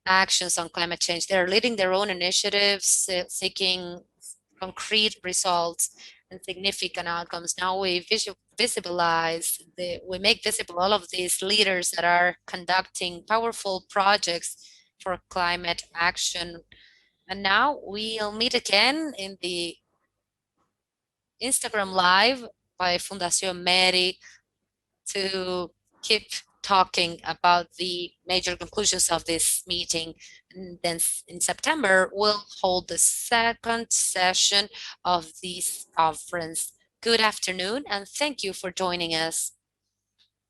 actions on climate change. They're leading their own initiatives, seeking concrete results and significant outcomes. Now we we make visible all of these leaders that are conducting powerful projects for climate action. And now we'll meet again in the Instagram Live by Fundación Mary to keep talking about the major conclusions of this meeting. And then in September, we'll hold the second session of this conference. Good afternoon, and thank you for joining us.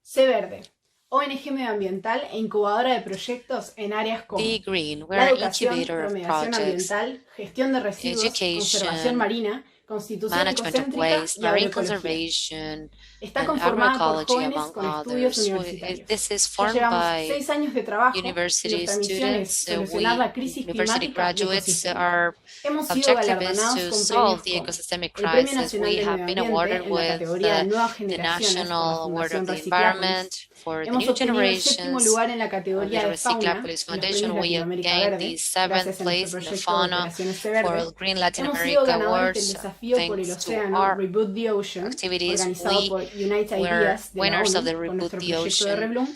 C Verde, ONG medioambiental e incubadora de proyectos en áreas como Be Green, we're la an educación, incubator of promediación projects, ambiental, gestión de residuos, conservación education, marina, constitución management of ecocéntrica waste, y marine agroecología. conservation, Está and conformada por agroecology, jóvenes among con estudios others. universitarios. This is Ya formed llevamos by 6 años de trabajo y university nuestra misión es students. solucionar la We crisis university climática y graduates, ecosistémica. our Hemos sido objective is galardonados to con solve premios the como ecosystemic el Premio crisis. Nacional We de have Medio been Ambiente awarded en la with categoría de Nuevas the Generaciones por la National Award of Fundación the Reciclápolis. Environment for the Hemos new obtenido el séptimo generations lugar en la of categoría the de Fauna Reciclapolis en los Foundation. Premios We have Latinoamérica gained Verde, the seventh gracias a nuestro place in the proyecto de fauna Operaciones C Verde. for Green Latin Hemos sido America ganadores del Awards. desafío por el Thanks to océano our Reboot the Ocean, activities, organizado we por United were Ideas de la winners of ONU the con Reboot nuestro the proyecto de Ocean Rebloom.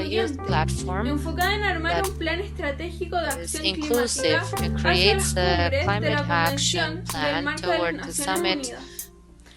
youth incluyente, platform enfocada en armar that un plan estratégico de is acción inclusive climática and hacia creates las a cumbres de climate la action Convención del plan Marco de las toward the Naciones summit Unidas.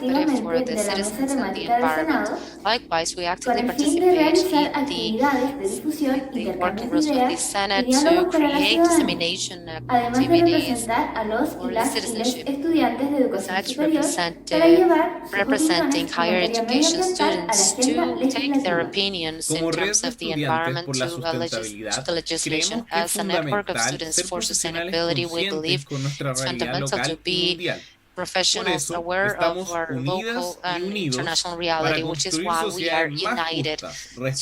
participative for activamente the de la mesa citizens and the temática del environment. Senado Likewise, we con actively el fin de participate realizar in actividades de difusión, the working intercambios de groups with the ideas y Senate to diálogos para la create ciudadanía, dissemination además de activities representar a los for y the las y les citizenship. estudiantes de educación Senate's superior para representative llevar sus representing opiniones en higher materia education medioambiental a la students agenda to take their legislativa. opinions in Como red terms de of the estudiantes environment por la to sustentabilidad, the legislation. creemos que es As a network of fundamental students ser for profesionales sustainability, we conscientes believe con nuestra it's realidad fundamental to local y be mundial. professionals aware of our local and international reality, which is why we are united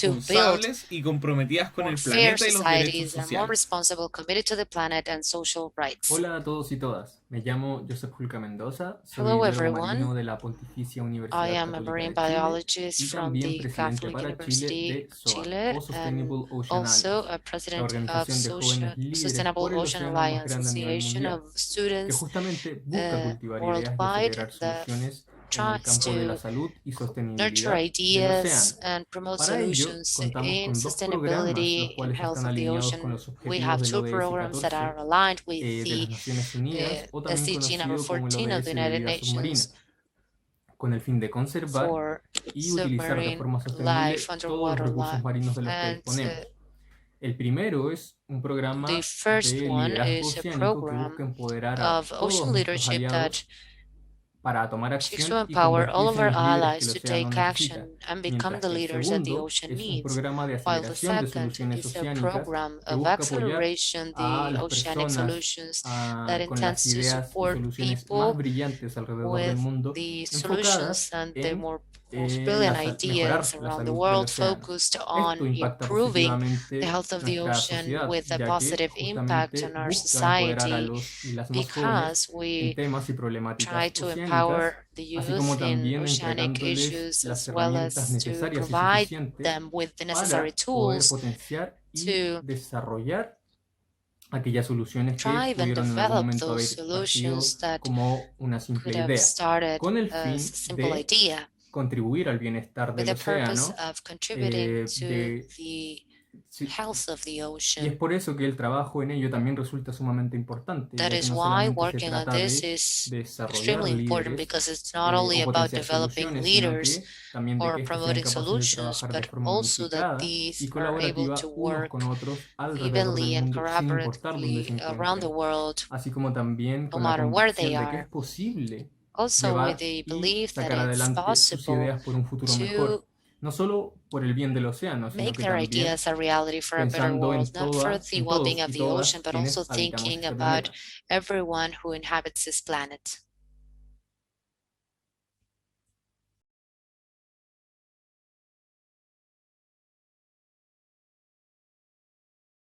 to build more fair societies and more responsible, committed to the planet and social rights. Hola a todos y todas. Me llamo Joseph Julca Mendoza. Soy Hello, biólogo everyone. marino de la Pontificia I Universidad am a Católica marine de Chile biologist y from también the presidente Catholic para Chile University de SOA, Chile o and Sustainable Ocean also Alliance, a la president of organización de jóvenes líderes Sustainable por el Ocean océano más Alliance, grande a nivel Association mundial, of que students justamente busca cultivar ideas de worldwide acelerar that soluciones en el tries campo de la to salud y nurture sostenibilidad del ideas océano. and promote Para ello, solutions contamos in con dos programas, los sustainability and cuales health están of the alineados ocean. con los We have objetivos del two ODS programs that 14 are aligned with de las the Naciones Unidas, o también SDG number conocido como el 14 of the ODS de United vida submarina, Nations con el fin de conservar for y utilizar de submarine forma sostenible life, todos los underwater recursos life. marinos de los que And disponemos. El primero es un the programa first de one liderazgo is a oceánico que busca program empoderar a of todos ocean nuestros leadership that aliados para tomar seeks to acción y empower all of convertirse en our los líderes que el allies to océano take necesita. action and become Mientras the que el leaders that the segundo ocean es un needs, programa de while the aceleración de second soluciones is a oceánicas program que of busca apoyar acceleration a the las oceanic personas solutions that con las intends to ideas y support soluciones más people brillantes alrededor del with mundo, the solutions enfocadas and the en most brilliant mejorar ideas la around the salud del world océano. focused Esto on impacta improving the positivamente health of the nuestra ocean sociedad, with a ya que positive impact justamente on our busca empoderar a society los y las más jóvenes because en we temas y try problemáticas to oceánicas, empower the así youth como in también oceanic entregándoles issues las as well herramientas as to necesarias y provide suficientes them with the necessary para poder tools potenciar y to desarrollar aquellas soluciones que thrive and pudieron en algún develop momento those haber partido solutions that como una simple could have idea, started con el as a fin simple de idea contribuir al bienestar with del the purpose océano, of contributing to de the sí, health of the y es ocean. por eso que el trabajo en ello también resulta sumamente importante, That ya que is no why solamente se working on trata this de is desarrollar extremely important líderes because it's not only o about potenciar developing soluciones, sino leaders que también de or que estos sean promoting capaces de solutions, trabajar de but forma also that unificada these y are able colaborativa to unos work con otros alrededor del evenly and mundo, sin importar dónde se collaboratively around the encuentren, world, así como también no con la matter where they convicción de que es are. posible Also, with llevar the y belief that sacar it's adelante sus possible ideas por un futuro mejor, to no solo por el bien del océano, sino make que their también ideas a reality for a better pensando world, not for the en well being todos of y the ocean, todas but also quienes habitamos thinking este about planeta. everyone who inhabits this planet.